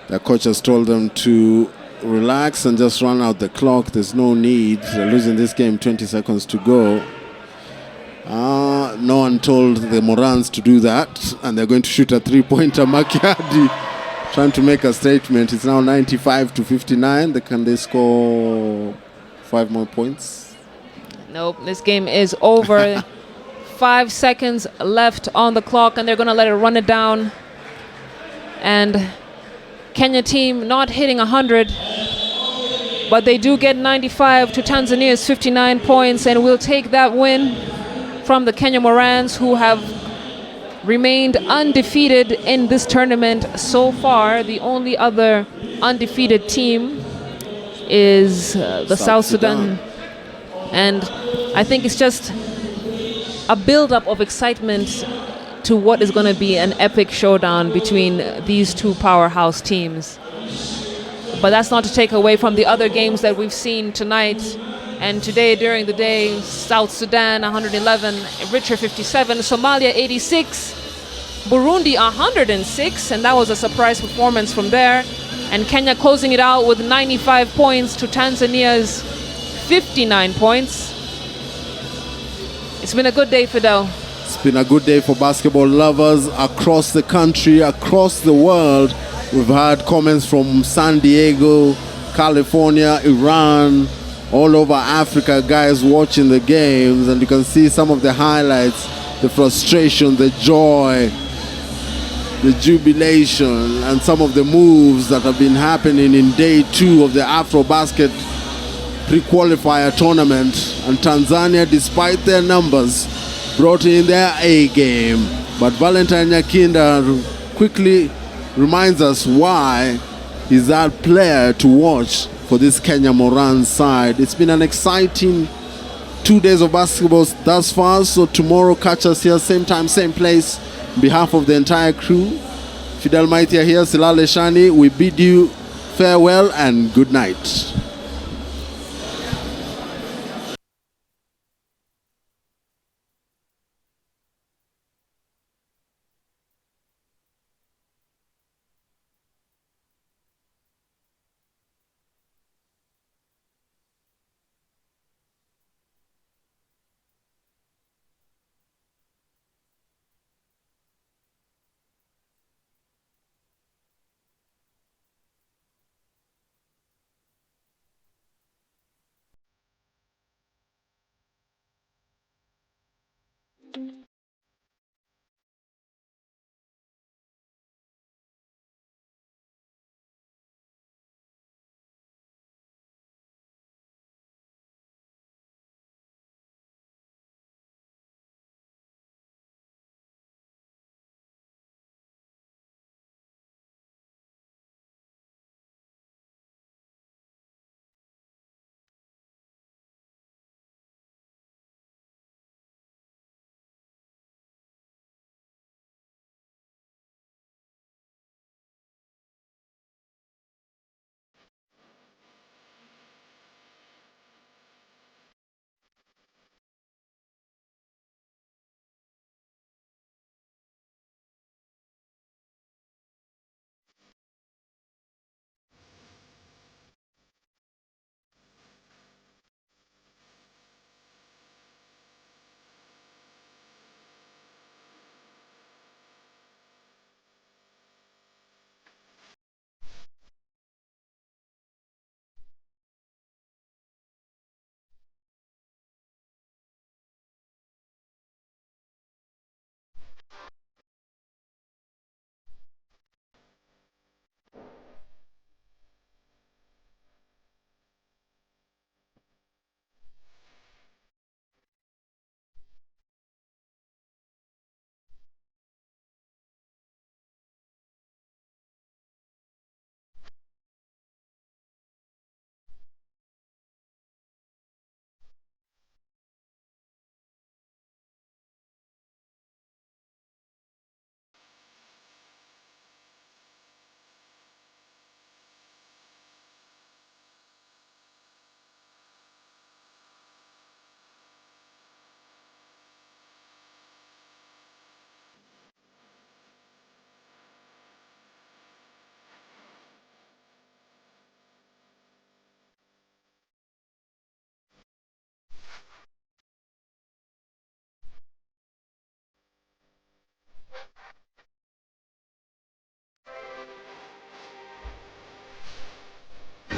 The coach has told them to relax and just run out the clock. There's no need. They're losing this game, 20 seconds to go. No one told the Morans to do that, and they're going to shoot a three-pointer. Makiadi trying to make a statement. It's now 95-59. Can they score 5 more points? Nope, this game is over. 5 seconds left on the clock, and they're going to let it run it down. And Kenya team not hitting 100, but they do get 95 to Tanzania's 59 points, and we'll take that win from the Kenya Morans, who have remained undefeated in this tournament so far. The only other undefeated team is the South Sudan. And I think it's just a build-up of excitement to what is going to be an epic showdown between these two powerhouse teams. But that's not to take away from the other games that we've seen tonight and today during the day. South Sudan 111, Eritrea 57, Somalia 86, Burundi 106, and that was a surprise performance from there. And Kenya closing it out with 95 points to Tanzania's 59 points. It's been a good day, Fidel. It's been a good day for basketball lovers across the country, across the world. We've had comments from San Diego, California, Iran, all over Africa, guys watching the games, and you can see some of the highlights, the frustration, the joy, the jubilation, and some of the moves that have been happening in day 2 of the AfroBasket pre-qualifier tournament. And Tanzania, despite their numbers, brought in their A game. But Valentine Nyakinda quickly reminds us why he's that player to watch for this Kenya Moran side. It's been an exciting 2 days of basketball thus far. So tomorrow, catch us here, same time, same place. On behalf of the entire crew, Fidel Maitia here, Silale Shani, we bid you farewell and good night.